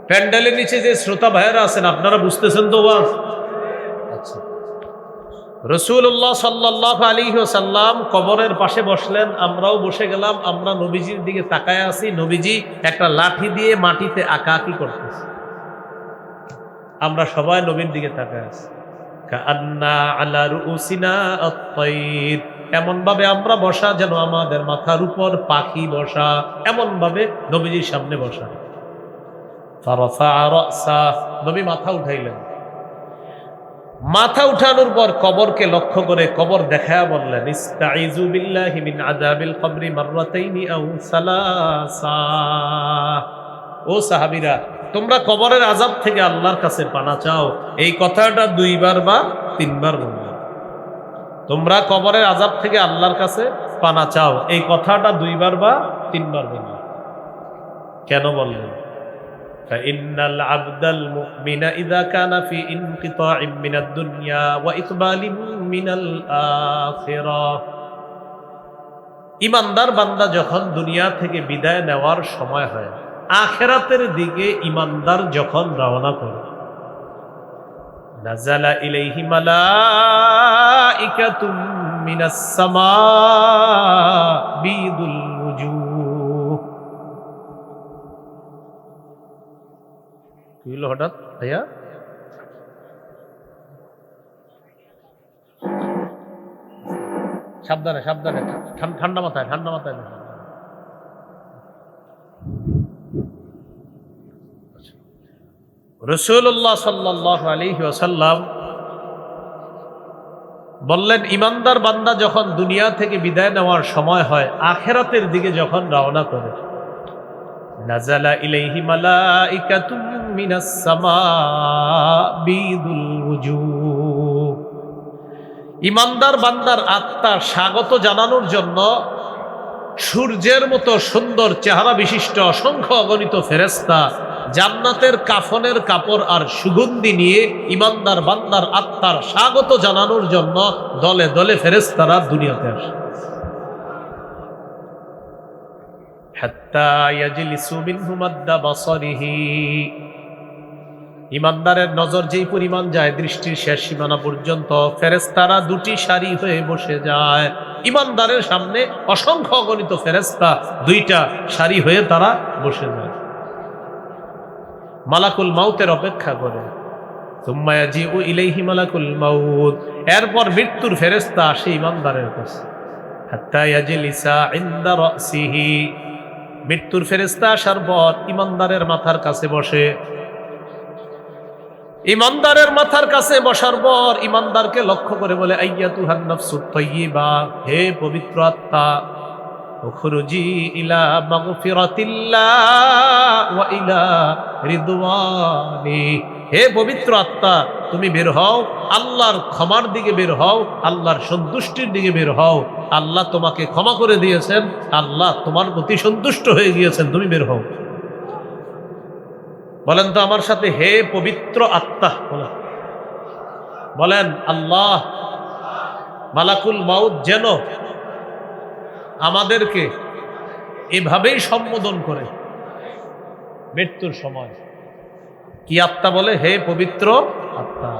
প্যান্ডেলের নিচে যে শ্রোতা ভাইয়েরা আছেন, আপনারা বুঝতেছেন তো ওয়াজ? আচ্ছা, রাসূলুল্লাহ সাল্লাল্লাহু আলাইহি ওয়াসাল্লাম কবরের পাশে বসলেন, আমরাও বসে গেলাম, আমরা নবীজির দিকে তাকায় আছি। নবীজি একটা লাঠি দিয়ে মাটিতে আঁকাআঁকি করতেছে, আমরা সবাই নবীর দিকে তাকায় আছি। কাআন্না আলা রুউসিনা আত-তায়র, এমন ভাবে আমরা বসা যেন আমাদের মাথার উপর পাখি বসা, এমন ভাবে নবীজির সামনে বসা। ফারাফা রাসা, নবী মাথা উঠাইলেন। মাথা উঠানোর পর কবরকে লক্ষ্য করে কবর দেখায়া বললেন, ইস্তাইযু বিল্লাহি মিন আযাবিল কবরি মাররাতাইনি আও সালাসা। ও সাহাবীরা, তোমরা কবরের আযাব থেকে আল্লাহর কাছে পানা চাও, এই কথাটা 2 বার বা 3 বার বলবে। তোমরা কবরের আযাব থেকে আল্লাহর কাছে পানা চাও, এই কথাটা 2 বার বা 3 বার বলবে। কেন বললেন? ফাইন্নাল আবদাল মুমিনা ইযা কানা ফি ইনকিতাইম মিনাদ দুনিয়া ওয়া ইকবালিম মিনাল আখিরাহ, ঈমানদার বান্দা যখন দুনিয়া থেকে বিদায় নেওয়ার সময় হয়, আখিরাতের দিকে ঈমানদার যখন রওনা করে, নাযালা ইলাইহি মালাইকাতুম মিনাস সামা বিদুল ওয়ুজুহ। কি হলো হঠাৎ ভাইয়া? সাবধানে সাবধানে, ঠান্ডা মাথায়, ঠান্ডা মাথায়। রাসূলুল্লাহ সাল্লাল্লাহু আলাইহি ওয়াসাল্লাম বললেন, ইমানদার বান্দা যখন দুনিয়া থেকে বিদায় নেওয়ার সময় হয়, আখিরাতের দিকে যখন রওনা করে, নাযালা ইলাইহি মালাইকাতুম মিনাস সামা বিদুল ওয়ুজুহ। ইমানদার বান্দার আত্মা স্বাগত জানানোর জন্য সূর্যের মতো সুন্দর চেহারা বিশিষ্ট অসংখ্য অগণিত ফেরেশতা জান্নাতের কাফনের কাপড় আর সুগন্ধি নিয়ে ইমানদার বান্দার আত্মার স্বাগত জানানোর জন্য দলে দলে ফেরেশতারা দুনিয়াতে আসে। হাত্তা ইয়াজলিসু মিনহু মাদ্দা বাসারিহি। ইমানদারের নজর যেই পরিমাণ যায় দৃষ্টির শেষ সীমানা পর্যন্ত, ফেরেশতারা দুটি সারি হয়ে বসে যায়। ইমানদারের সামনে অসংখ্য অগণিত ফেরেশতা দুইটা সারি হয়ে তারা বসে যায়, মালাকুল মাউতের অপেক্ষা করে। সুম্মা ইয়াজিউ ইলাইহি মালাকুল মাউত। এরপর মৃত্যুর ফেরেশতা আসে ইমানদারের কাছে। হাত্তা ইয়াজলিসা ইনদা রাসিহি। মৃত্যুর ফেরেশতা আসার পর ইমানদারের মাথার কাছে বসে। ইমানদারের মাথার কাছে বসার পর ইমানদারকে লক্ষ্য করে বলে, আইয়াতুহান নাফসুত তাইয়্যিবা, হে পবিত্র আত্মা, উখরুজি ইলা মাগফিরাতিল্লাহ ওয়া ইলা রিদওয়ানি। হে পবিত্র আত্মা, তুমি বের হও, আল্লাহর ক্ষমার দিকে বের হও, আল্লাহর সন্তুষ্টির দিকে বের হও। আল্লাহ তোমাকে ক্ষমা করে দিয়েছেন, আল্লাহ তোমার প্রতি সন্তুষ্ট হয়ে গিয়েছেন, তুমি বের হও। বলেন তো আমার সাথে, হে পবিত্র আত্মা। বলেন আল্লাহ। মালাকুল মাউত যেন আমাদেরকে এভাবেই সম্বোধন করে মৃত্যুর সময়। কি আত্মা বলে? হে পবিত্র আত্মা।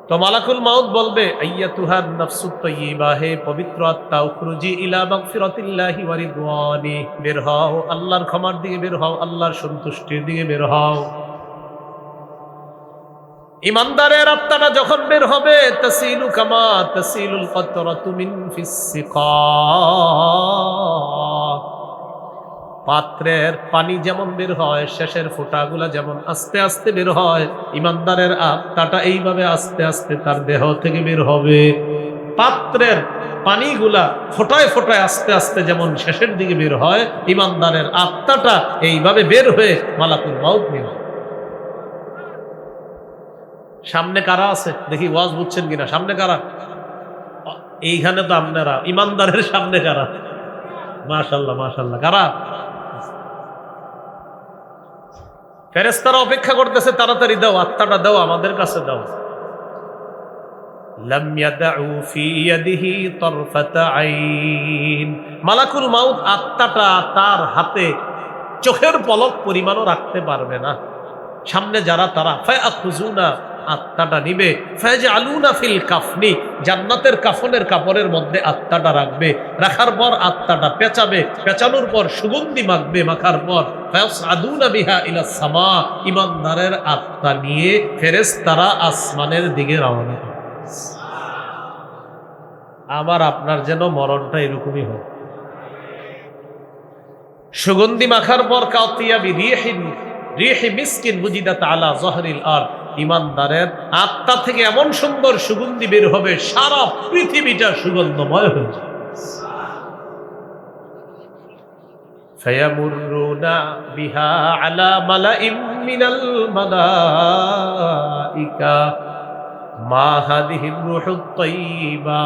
তো মালাকুল মাউত বলবে, আইয়াতুহান নাফসুত তাইয়্যিবা, হে পবিত্র আত্মা, উখরুজি ইলা মাগফিরাতিল্লাহি ওয়া রিদওয়ানি, বের হও, আল্লাহর ক্ষমার দিকে বের হও, আল্লাহর সন্তুষ্টির দিকে বের হও। ইমানদারের আত্মাটা যখন বের হবে, তাসিলু কামা তাসিলুল কাতরাতু মিন ফিস সিকা। পাত্রের পানি যেমন বের হয়, শেষের ফোঁটাগুলা যেমন আস্তে আস্তে বের হয়, ইমানদারের আত্মাটা এইভাবে আস্তে আস্তে তার দেহ থেকে বের হবে। পাত্রের পানিগুলা ফোঁটায় ফোঁটায় আস্তে আস্তে যেমন শেষের দিকে বের হয়, ইমানদারের আত্মাটা এইভাবে বের হয়ে মালাকুল মাউত নিয়ে। সামনে কারা আছে দেখি, ওয়াজ বুঝছেন কিনা? সামনে কারা? এইখানে তো আপনারা। ইমানদারের সামনে কারা? মাশাআল্লাহ মাশাআল্লাহ। কারা? ফেরেশতারা অপেক্ষা করতেছে, তাড়াতাড়ি দাও, আত্মাটা দাও, আমাদের কাছে দাও। লাম ইয়াদউ ফি ইয়াদিহি তারফাতা আইন। মালাকুল মাউত আত্মাটা তার হাতে চোখের পলক পরিমাণও রাখতে পারবে না। সামনে যারা, তারা ফায়াখুজুনা, আত্মাটা নিবে, ফায়াজআলুনা ফিল কাফনি, জান্নাতের কাফনের কাপড়ের মধ্যে আত্মাটা রাখবে। রাখার পর আত্মাটা পেঁচাবে, পেঁচানোর পর সুগন্ধি মাখবে, মাখার পর ফায়াসআদুনা বিহা ইলাস সামা। ইমানদারের আত্মা নিয়ে ফেরেশতারা আসমানের দিকে রওনা হবে। আমার আপনার যেন মরণটা এরকমই হয়। সুগন্ধি মাখার পর কাতিয়া বিরিহিন রিহি মিসকিন বুজিদাত আলা যহরিল আরদ। ইমানদারের আত্মা থেকে এমন সুন্দর সুগন্ধি বের হবে, সারা পৃথিবীটা সুগন্ধময় হয়ে যাবে। ফায়ামুরুনা বিহা আলা মালাইম মিনাল মালাইকা মা হাদিহির রূহুত তাইয়্যিবা।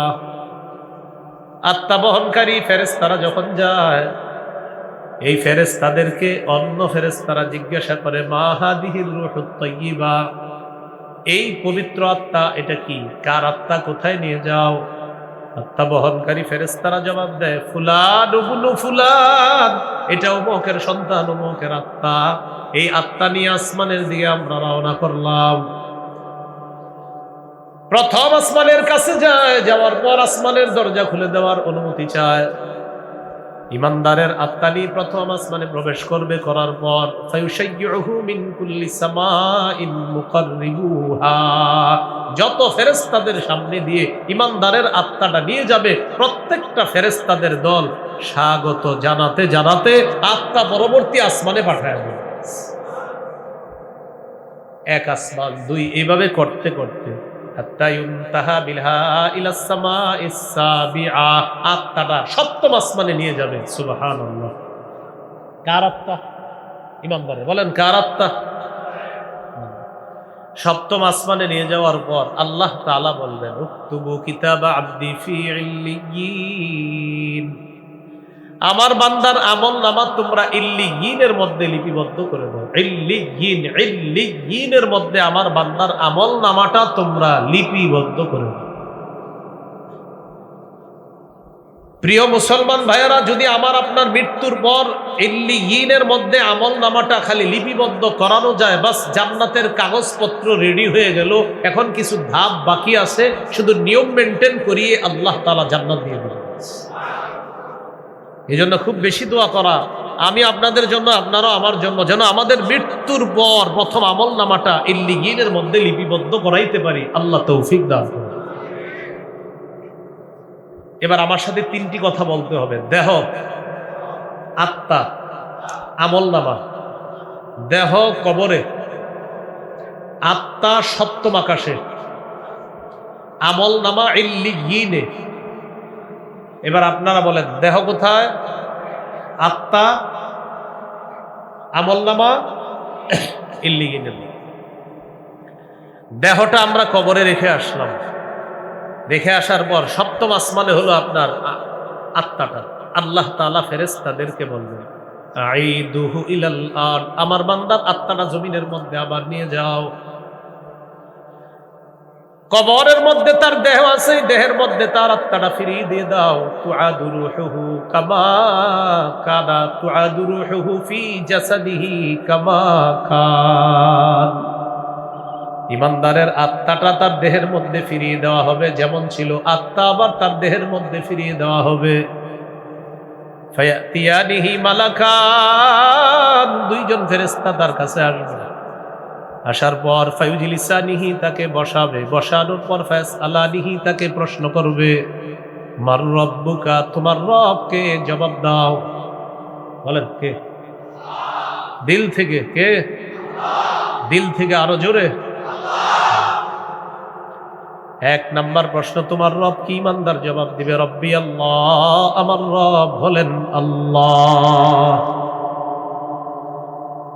আত্মা বহনকারী ফেরেশতারা যখন যায়, এই ফেরেশতাদেরকে অন্য ফেরেশতারা জিজ্ঞাসা করে, মা হাদিহির রূহুত তাইয়্যিবা, এই পবিত্র আত্মা এটা কি? কার আত্মা? কোথায় নিয়ে যাও? আত্মা বহনকারী ফেরেশতারা জবাব দেয়, ফুলান ইবনু ফুলান, এটা অমুকের সন্তান, অমুকের আত্মা। এই আত্মা নিয়ে আসমানের দিকে আমরা রওনা করলাম। প্রথম আসমানের কাছে যায়, যাওয়ার পর আসমানের দরজা খুলে দেওয়ার অনুমতি চায়। ইমানদারের আত্মা নিয়ে প্রথম আসমানে প্রবেশ করবে, করার পর ফায়ুশাইয়ুহু মিন কুল্লি সামাইন মুকাররিবুহা, যত ফেরেশতাদের সামনে দিয়ে ইমানদারের আত্মাটা নিয়ে যাবে, প্রত্যেকটা ফেরেশতাদের দল স্বাগত জানাতে জানাতে আত্মা পরবর্তী আসমানে পাঠায় দেবে। এক আসমান দুই, এইভাবে করতে করতে হাত্তা ইউনতাহা বিলহা ইলাস সামাইস সাবিআ, আত্মাটা সপ্তম আসমানে নিয়ে যাবে। সুবহানাল্লাহ। কার আত্মা? ইমানদারে বলেন কার আত্মা? সপ্তম আসমানে নিয়ে যাওয়ার পর আল্লাহ তাআলা বলবেন উকতুবু কিতাবা আবদি ফি ইল্লিয়িন, আমার বান্দার আমল নামা তোমরা ইল্লিয়িনের মধ্যে লিপিবদ্ধ করে দাও। ইল্লিয়িনের মধ্যে আমার বান্দার আমল নামাটা তোমরা লিপিবদ্ধ করে দাও। প্রিয় মুসলমান ভাইয়েরা, যদি আমার আপনার মৃত্যুর পর ইল্লিয়িনের মধ্যে আমল নামাটা খালি লিপিবদ্ধ করানো যায়, বাস জান্নাতের কাগজপত্র রেডি হয়ে গেল। এখন কিছু ধাপ বাকি আছে, শুধু নিয়ম মেনটেন করিয়ে আল্লাহ তাআলা জান্নাত দিয়ে দিবেন। এই জন্য খুব বেশি দোয়া করা, আমি আপনাদের জন্য, আপনারাও আমার জন্য, যেন আমাদের মৃত্যুর পর প্রথম আমল নামাটা ইল্লিয়িনের মধ্যে লিপিবদ্ধ করাইতে পারি। আল্লাহ তৌফিক দান করুন। এবার আমার সাথে তিনটি কথা বলতে হবে। দেহ, আত্মা, আমল নামা। দেহ কবরে, আত্মা সপ্তম আকাশে, আমল নামা ইল্লিয়িনে। এবার আপনারা বলেন দেহ কোথায়, আত্মা, আমল নামা ইল্লিয়িনে। দেহটা আমরা কবরে রেখে আসলাম, রেখে আসার পর সপ্তম আসমানে হলো আপনার আত্মাটা। আল্লাহ তাআলা ফেরেশতাদেরকে বলবেন আইদুহু ইলাল আরদ, আমার বান্দার আত্মাটা জমিনের মধ্যে আবার নিয়ে যাও। কবরের মধ্যে তার দেহ আছে, দেহের মধ্যে তার আত্মাটা ফিরিয়ে দিয়ে দাও। তুআদু রূহুহু কামা কানা তুআদু রূহুহু ফি জাসাদিহি কামা কান। ইমানদারের আত্মাটা তার দেহের মধ্যে ফিরিয়ে দেওয়া হবে, যেমন ছিল আত্মা আবার তার দেহের মধ্যে ফিরিয়ে দেওয়া হবে। ফায়াতিয়ানিহি মালাকান, দুইজন ফেরেশতা তার কাছে আসবে। আসার পর ফায়ুজলিসানিহি, তাকে বসাবে। বসানোর পর ফায়াসআলানিহি, তাকে প্রশ্ন করবে মার রব্বুকা, তোমার রবকে, জবাব দাও। বলেন কে? দিল থেকে। কে? দিল থেকে আরো জোরে। এক নাম্বার প্রশ্ন, তোমার রব কি? ইমানদার জবাব দিবে রব্বি আল্লাহ, আমার রব হলেন আল্লাহ।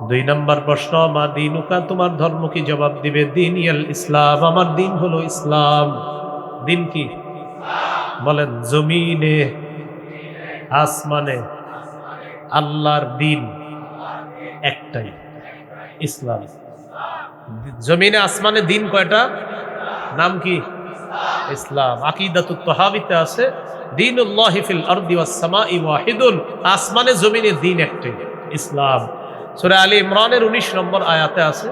দুই নাম্বার প্রশ্ন, মা দীনুকা, তোমার ধর্ম কি? জবাব দিবে দীনিয়াল ইসলাম, আমার দিন হলো ইসলাম। দিন কি? বলেন জমিনে আসমানে আল্লাহর দিন একটাই, ইসলাম। জমিনে আসমানে দিন কয়টা? নাম কি? ইসলাম। আকীদাতুত তাহাবীতে আছে দীনুল্লাহি ফিল আরদি ওয়াস সামাই ওয়াহিদুন, আসমানে জমিনে দিন একটাই, ইসলাম। সূরা আলী ইমরানের 19 নম্বর আয়াতে আছে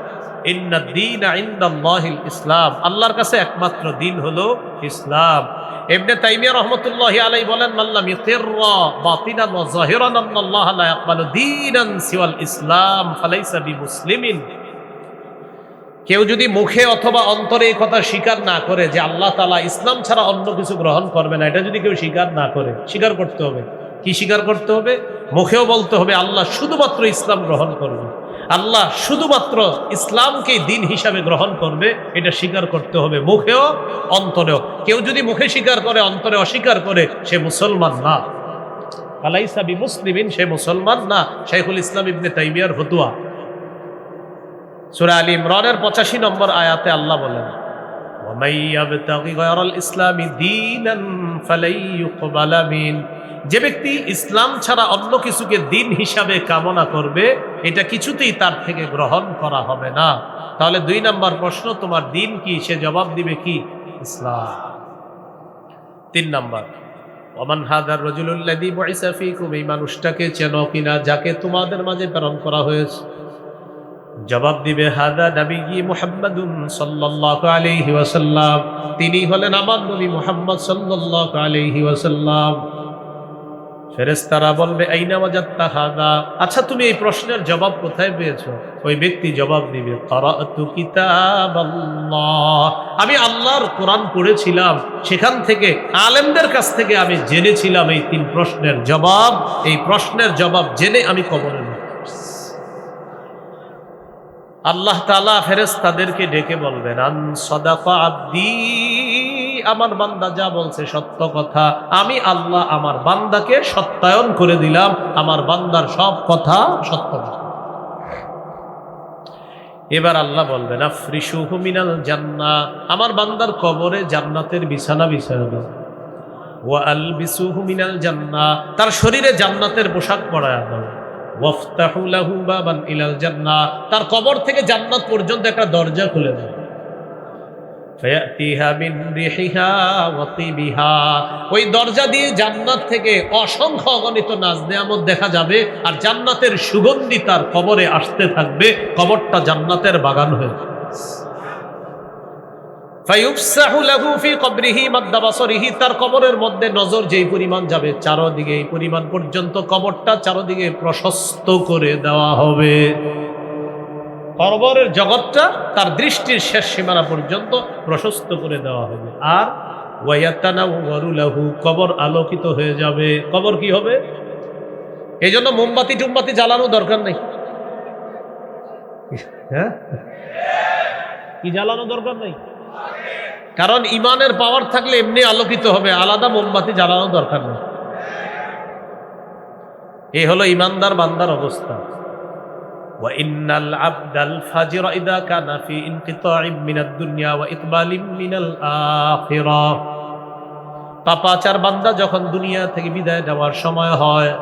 ইন্নাদ দীনা ইনদাল্লাহিল ইসলাম, আল্লাহর কাছে একমাত্র দিন হলো ইসলাম। ইবনে তাইমিয়া রাহমাতুল্লাহি আলাইহি বলেন মাল্লাম ইকিররা বাতিনান ওয়া যাহিরান আল্লাহ লা ইয়াকবালু দীনান সিওয়াল ইসলাম ফালাইসা বিমুসলিমিন। কেউ যদি মুখে অথবা অন্তরে এই কথা স্বীকার না করে যে আল্লাহ তাআলা ইসলাম ছাড়া অন্য কিছু গ্রহণ করবে না, এটা যদি কেউ স্বীকার না করে, স্বীকার করতে হবে। কি স্বীকার করতে হবে? মুখেও বলতে হবে আল্লাহ শুধুমাত্র ইসলাম গ্রহণ করবে, আল্লাহ শুধুমাত্র ইসলামকেই দিন হিসাবে গ্রহণ করবে, এটা স্বীকার করতে হবে মুখেও অন্তরেও। কেউ যদি মুখে স্বীকার করে অন্তরে অস্বীকার করে, সে মুসলমান না। ফালাইসা বিমুসলিমিন, সে মুসলমান না। শাইখুল ইসলাম ইবনে তাইমিয়ার ফতোয়া। সূরা আলী ইমরানের 85 নম্বর আয়াতে আল্লাহ বলেন ওয়ামাই ইয়াবতাগি গায়রাল ইসলামি দীনান ফালাই ইউকবালা মিন, যে ব্যক্তি ইসলাম ছাড়া অন্য কিছুকে দিন হিসাবে কামনা করবে, এটা কিছুতেই তার থেকে গ্রহণ করা হবে না। তাহলে 2 নম্বর প্রশ্ন, তোমার দিন কি? সে জবাব দিবে কি? ইসলাম। 3 নম্বর, ওমান হাদার রাজুলুল্লাযী বুইসা ফীকুম, এই মানুষটাকে চেনো কিনা যাকে তোমাদের মাঝে প্রেরণ করা হয়েছে? জবাব দিবে হাদা নবী মুহাম্মাদুন সাল্লাল্লাহু আলাইহি ওয়াসাল্লাম, তিনি হলেন আমার নবী মুহাম্মদ সাল্লাল্লাহু আলাইহি ওয়াসাল্লাম। ফেরেশতারা বলবে আইনা ওয়াজাদতা হাদা, আচ্ছা তুমি এই প্রশ্নের জবাব কোথায় পেয়েছো? ওই ব্যক্তি জবাব দিবে ক্বারাআতু কিতাবাল্লাহ, আমি আল্লাহর কোরআন পড়েছিলাম, সেখান থেকে আলেমদের কাছ থেকে আমি জেনেছিলাম এই 3 প্রশ্নের জবাব। এই প্রশ্নের জবাব জেনে আমি কবরে আল্লাহ তাআলা ফেরেশতাদেরকে ডেকে বলবেন, আন সাদাকা আব্দি, আমার বান্দা যা বলছে সত্য কথা। আমি আল্লাহ আমার বান্দাকে সত্যায়ন করে দিলাম, আমার বান্দার সব কথা সত্য কথা। এবার আল্লাহ বলবেন, আফরিশুহু মিনাল জান্নাহ, আমার বান্দার কবরে জান্নাতের বিছানা বিছানো দাও। ওয়া আলবিসুহু মিনাল জান্নাহ, তার শরীরে জান্নাতের পোশাক পরায়া দাও। ওয়াফতাহু লাহু বাবান ইলাল জান্নাহ, তার কবর থেকে জান্নাত পর্যন্ত একটা দরজা খুলে দাও। ফায়াতিহা মিন রিহিহা ওয়া তিবিহা, ওই দরজা দিয়ে জান্নাত থেকে অসংখ্য অগণিত নাজ নেয়ামত দেখা যাবে, আর জান্নাতের সুগন্ধি তার কবরে আসতে থাকবে। কবরটা জান্নাতের বাগান হয়ে যাবে। ফায়ুফসাহু লাহু ফি কবরিহি মাদ্দা বাসরিহি, তার কবরের মধ্যে নজর যেই পরিমাণ যাবে চারদিকে এই পরিমাণ পর্যন্ত কবরটা চারদিকে প্রশস্ত করে দেওয়া হবে। কবরের জগৎটা তার দৃষ্টির শেষ সীমানা পর্যন্ত প্রশস্ত করে দেওয়া হবে। আর ওয়ায়াতানাওয়ারু লাহু, কবর আলোকিত হয়ে যাবে। কবর কি হবে? এই জন্য মোমবাতি টুমবাতি জ্বালানো দরকার নেই। হ্যাঁ, কি জ্বালানো দরকার নেই? কারণ ইমানের পাওয়ার থাকলে এমনি আলোকিত হবে, আলাদা মোমবাতি জ্বালানো দরকার নেই। এই হলো ইমানদার বান্দার অবস্থা। ওয়া ইন্নাল আবদাল ফাজিরা ইযা কানা ফি ইনকিতাইম মিনাদ দুনিয়া ওয়া ইকবালিম মিনাল আখিরাহ, পাপাচার বান্দা যখন দুনিয়া থেকে বিদায় নেওয়ার সময় হয়,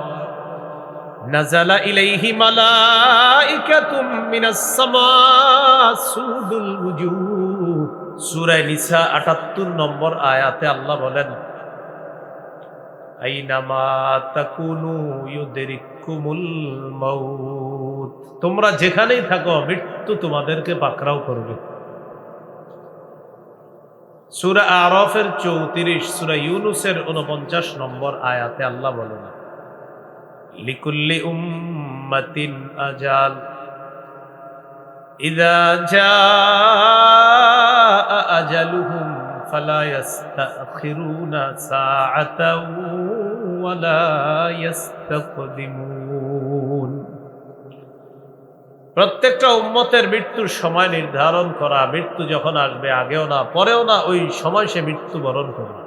নাযালা ইলাইহি মালাইকাতুম মিনাস সামা সুদুল উজুহ, সূরা নিসা ৭৮ নম্বর আয়াতে আল্লাহ বলেন, আইনামা তাকুনু ইউদরিকুমুল মাউত, তোমরা যেখানেই থাকো মৃত্যু তোমাদেরকে পাকড়াও করবে। সূরা আরাফের ৩৪, সূরা ইউনূসের ৪৯ নম্বর আয়াতে আল্লাহ বলেন, লিকুল্লি উম্মাতিন আজাল ইযা জাআ আজালুহুম ফালা ইস্তাখিরুনা সাআতাও ওয়ালা ইস্তাকদিমুন। প্রত্যেকটা উম্মতের মৃত্যুর সময় নির্ধারণ করা, মৃত্যু যখন আসবে আগেও না পরেও না, ওই সময় সে মৃত্যুবরণ করবে।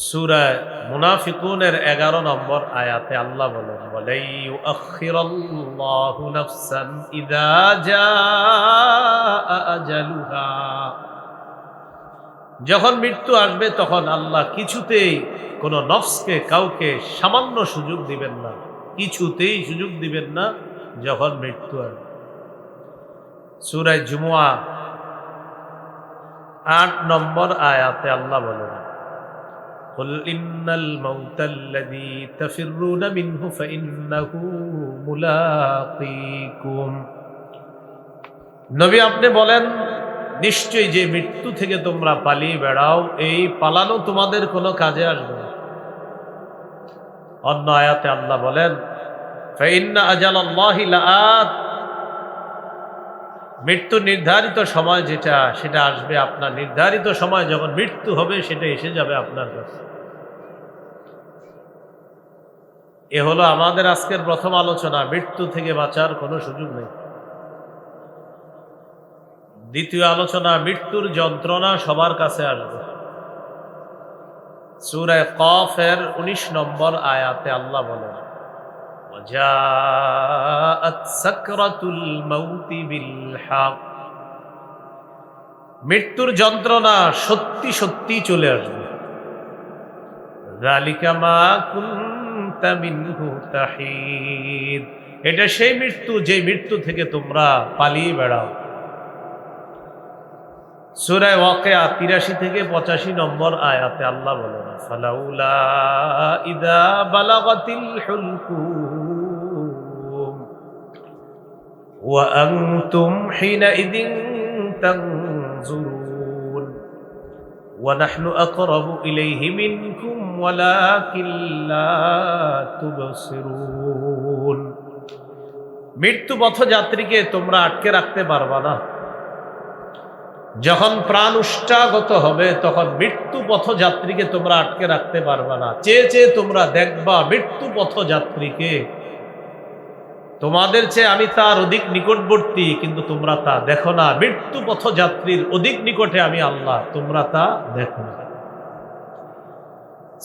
সূরা মুনাফিকুনের ১১ নম্বর আয়াতে আল্লাহ বলেন, ওয়ালাই ইউআখিরুল্লাহু নাফসান ইযা জাআ আজালুহা, যখন মৃত্যু আসবে তখন আল্লাহ কিছুতেই কোন নফসকে কাউকে সামান্য সুযোগ দিবেন না, কিছুতেই সুযোগ দিবেন না যখন মৃত্যু আসবে। সূরা জুমুয়া ৮ নম্বর আয়াতে আল্লাহ বলেন, কুল ইন্নাল মাউতাল্লাযী তাফিররুনা মিনহু ফাইন্নাহু মুলাকীকুম, নবী আপনি বলেন, নিশ্চয়ই যে মৃত্যু থেকে তোমরা পালিয়ে বেড়াও, এই পালানো তোমাদের কোনো কাজে আসবে না। অন্য আয়াতে আল্লাহ বলেন, ফাইন্না আজালাল্লাহি লাআত, মৃত্যু নির্ধারিত সময় যেটা সেটা আসবে আপনার, নির্ধারিত সময় যখন মৃত্যু হবে সেটা এসে যাবে আপনার কাছে। এ হলো আমাদের আজকের প্রথম আলোচনা, মৃত্যু থেকে বাঁচার কোনো সুযোগ নেই। দ্বিতীয় আলোচনা, মৃত্যুর যন্ত্রণা সবার কাছে আসবে। সূরা কফের ১৯ নম্বর আয়াতে আল্লাহ বলেন, ওয়াজাআত সাকরাতুল মাউতি বিল হক, মৃত্যুর যন্ত্রণা সত্যি সত্যি চলে আসবে। যালিকা মা কুনতা মিনহু তাহিদ, এটা সেই মৃত্যু যে মৃত্যু থেকে তোমরা পালিয়ে বেড়াও। সূরা ওয়াকিয়া ৮৩ থেকে ৮৫ নম্বর আয়াতে আল্লাহ বলেন, ফালাউলা ইযা বালাগাতিল হুলকুম ওয়া আনতুম হিনাইযিন তানজুরুন ওয়া নাহনু আকরাবু ইলাইহি মিনকুম ওয়ালাকিন লা তুবসিরুন, মৃত্যু পথযাত্রীকে তোমরা আটকে রাখতে পারবা না। যখন প্রাণ উষ্ঠাগত হবে তখন মৃত্যু পথযাত্রীকে তোমরা আটকে রাখতে পারবে না। চেয়ে চেয়ে তোমরা দেখবা মৃত্যু পথযাত্রীকে তোমাদের চেয়ে আমি তার অধিক নিকটবর্তী, কিন্তু তোমরা তা দেখো না। মৃত্যু পথযাত্রীর অধিক নিকটে আমি আল্লাহ, তোমরা তা দেখো না।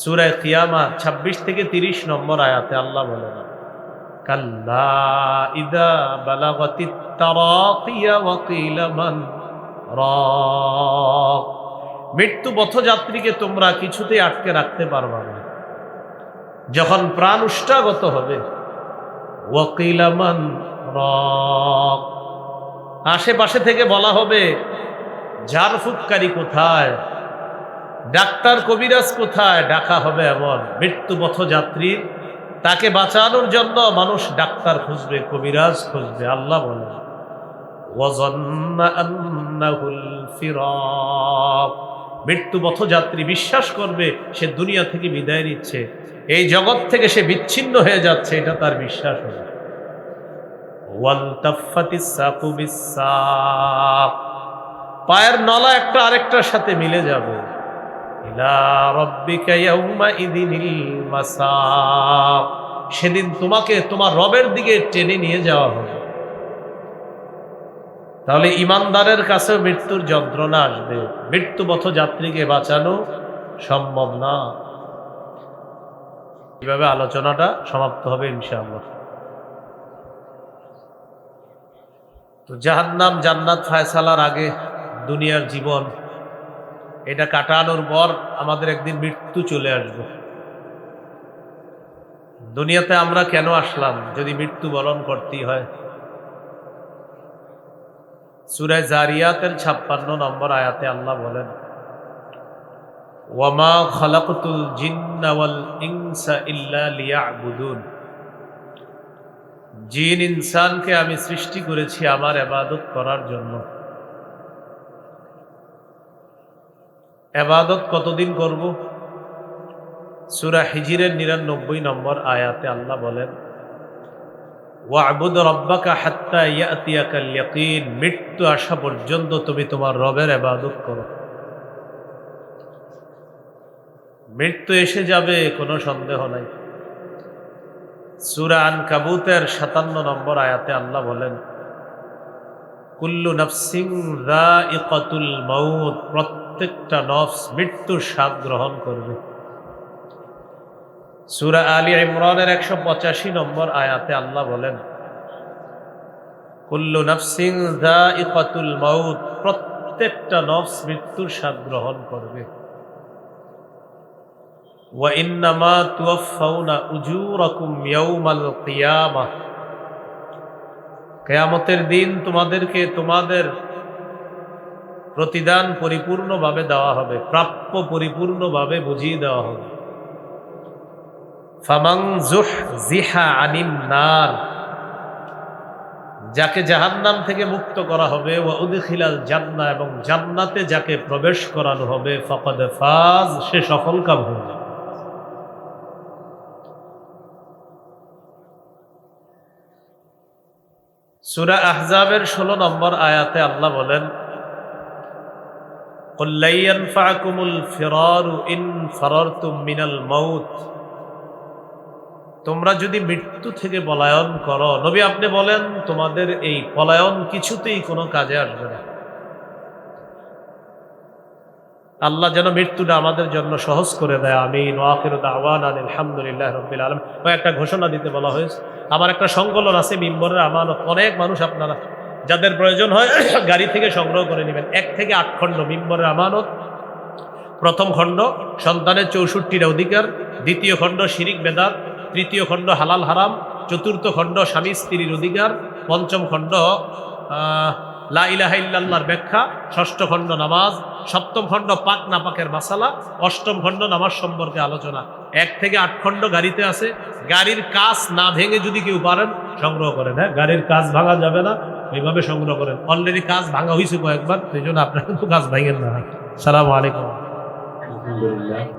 সূরা কিয়ামত 26 থেকে 30 নম্বর আয়াতে আল্লাহ বলেন, কাল্লা ইযা বালাগাতিত তারাকিয়া ওয়া কিলা মান রাক। মৃত্যু পথযাত্রীকে তোমরা কিছুতেই আটকে রাখতে পারবে না। যখন প্রাণ উষ্ঠাগত হবে, ওয়া কিলা মান রাক, আশেপাশে থেকে বলা হবে ঝাড়ফুঁককারী কোথায়, ডাক্তার কবিরাজ কোথায়, ডাকা হবে এমন মৃত্যু পথযাত্রীর। তাকে বাঁচানোর জন্য মানুষ ডাক্তার খুঁজবে, কবিরাজ খুঁজবে। আল্লাহ বলেন, ওয়াযান্না আন্নাহুল ফিরাক। মৃত্যু পথযাত্রী বিশ্বাস করবে সে দুনিয়া থেকে বিদায় নিচ্ছে, এই জগৎ থেকে সে বিচ্ছিন্ন হয়ে যাচ্ছে, এটা তার বিশ্বাস হবে। ওয়ালতাফাতিস সাকু বিসাক, পায়ের নলা একটা আরেকটার সাথে মিলে যাবে। ইলা রাব্বিকা ইয়াউমাইযিনিল মাসাক, সেদিন তোমাকে তোমার রবের দিকে টেনে নিয়ে যাওয়া হবে। তাহলে ইমানদারের কাছেও মৃত্যুর যন্ত্রণা আসবে, মৃত্যু পথযাত্রীকে বাঁচানো সম্ভব না। এইভাবে আলোচনাটা সমাপ্ত হবে ইনশাআল্লাহ। তো জাহান্নাম জান্নাত ফায়সালার আগে দুনিয়ার জীবন এটা কাটানোর পর আমাদের একদিন মৃত্যু চলে আসবে। দুনিয়াতে আমরা কেন আসলাম যদি মৃত্যু বরণ করতেই হয়? সূরা জারিয়াতের 56 নম্বর আয়াতে আল্লাহ বলেন, ওয়ামা খালাকতুল জিন্না ওয়াল ইনসা ইল্লা লিয়াবুদুন। জিন ইনসানকে আমি সৃষ্টি করেছি আমার ইবাদত করার জন্য। ইবাদত কতদিন করব? সূরা হিজরের 99 নম্বর আয়াতে আল্লাহ বলেন, ওয়া'বুদ রাব্বাকা হাত্তা ইয়াতিয়াকাল ইয়াকিন। মৃত্যু আসা পর্যন্ত তুমি তোমার রবের ইবাদত করো। মৃত্যু এসে যাবে, কোনো সন্দেহ নাই। সূরা আনকাবুতের 57 নম্বর আয়াতে আল্লাহ বলেন, কুল্লু নাফসিন যায়িকাতুল মাউত। প্রত্যেকটা নফস মৃত্যুর স্বাদ গ্রহণ করবে। সূরা আলী ইমরানের 185 নম্বর আয়াতে আল্লাহ বলেন, কুল্লু নাফসিন যায়িকাতুল মাউত। প্রত্যেকটা নফস মৃত্যুর স্বাদ গ্রহণ করবে। ওয়া ইন্নামা তুওয়াফাউনা উজুরাকুম ইয়াউমাল কিয়ামাহ। কিয়ামতের দিন তোমাদেরকে তোমাদের প্রতিদান পরিপূর্ণভাবে দেওয়া হবে, প্রাপ্য পরিপূর্ণভাবে বুঝিয়ে দেওয়া হবে। ফামান যুহজিহা আনিন নার, যাকে জাহান্নাম থেকে মুক্ত করা হবে, ওয়া উদখিলাল জান্নাহ, এবং জান্নাতে যাকে প্রবেশ করানো হবে, ফাকাদ ফাজ, সে সফলকাম হবে। সূরা আহজাবের 16 নম্বর আয়াতে আল্লাহ বলেন, কুল লা ইয়ানফাকুমুল ফিরারু ইন ফারারতুম মিনাল মাউত। তোমরা যদি মৃত্যু থেকে পলায়ন করো, নবী আপনি বলেন তোমাদের এই পলায়ন কিছুতেই কোনো কাজে আসবে না। আল্লাহ যেন মৃত্যুটা আমাদের জন্য সহজ করে দেয়, আমিন। ওয়া আখিরু দাওয়ানা আলহামদুলিল্লাহি রাব্বিল আলামিন। একটা ঘোষণা দিতে বলা হয়েছে। আমার একটা সংকলন আছে মিম্বরের আমানত। অনেক মানুষ আপনারা যাদের প্রয়োজন হয় গাড়ি থেকে সংগ্রহ করে নেবেন। 1 থেকে 8 খণ্ড মিম্বরের আমানত। প্রথম খণ্ড সন্তানের 64টা অধিকার, দ্বিতীয় খণ্ড শিরিক বেদাত, তৃতীয় খণ্ড হালাল হারাম, চতুর্থ খণ্ড স্বামী স্ত্রীর অধিকার, পঞ্চম খণ্ড লা ইলাহা ইল্লাল্লাহর ব্যাখ্যা, ষষ্ঠ খণ্ড নামাজ, সপ্তম খণ্ড পাক নাপাকের মাসালা, অষ্টম খণ্ড নামাজ সম্পর্কে আলোচনা। 1 থেকে 8 খণ্ড গাড়িতে আছে। গাড়ির কাজ না ভেঙে যদি কেউ পারেন সংগ্রহ করেন। হ্যাঁ, গাড়ির কাজ ভাঙা যাবে না, ওইভাবে সংগ্রহ করেন। অলরেডি কাজ ভাঙা হয়েছে কয়েকবার, সেই জন্য আপনারা কিন্তু কাজ ভাঙেন না। আসসালামু আলাইকুম।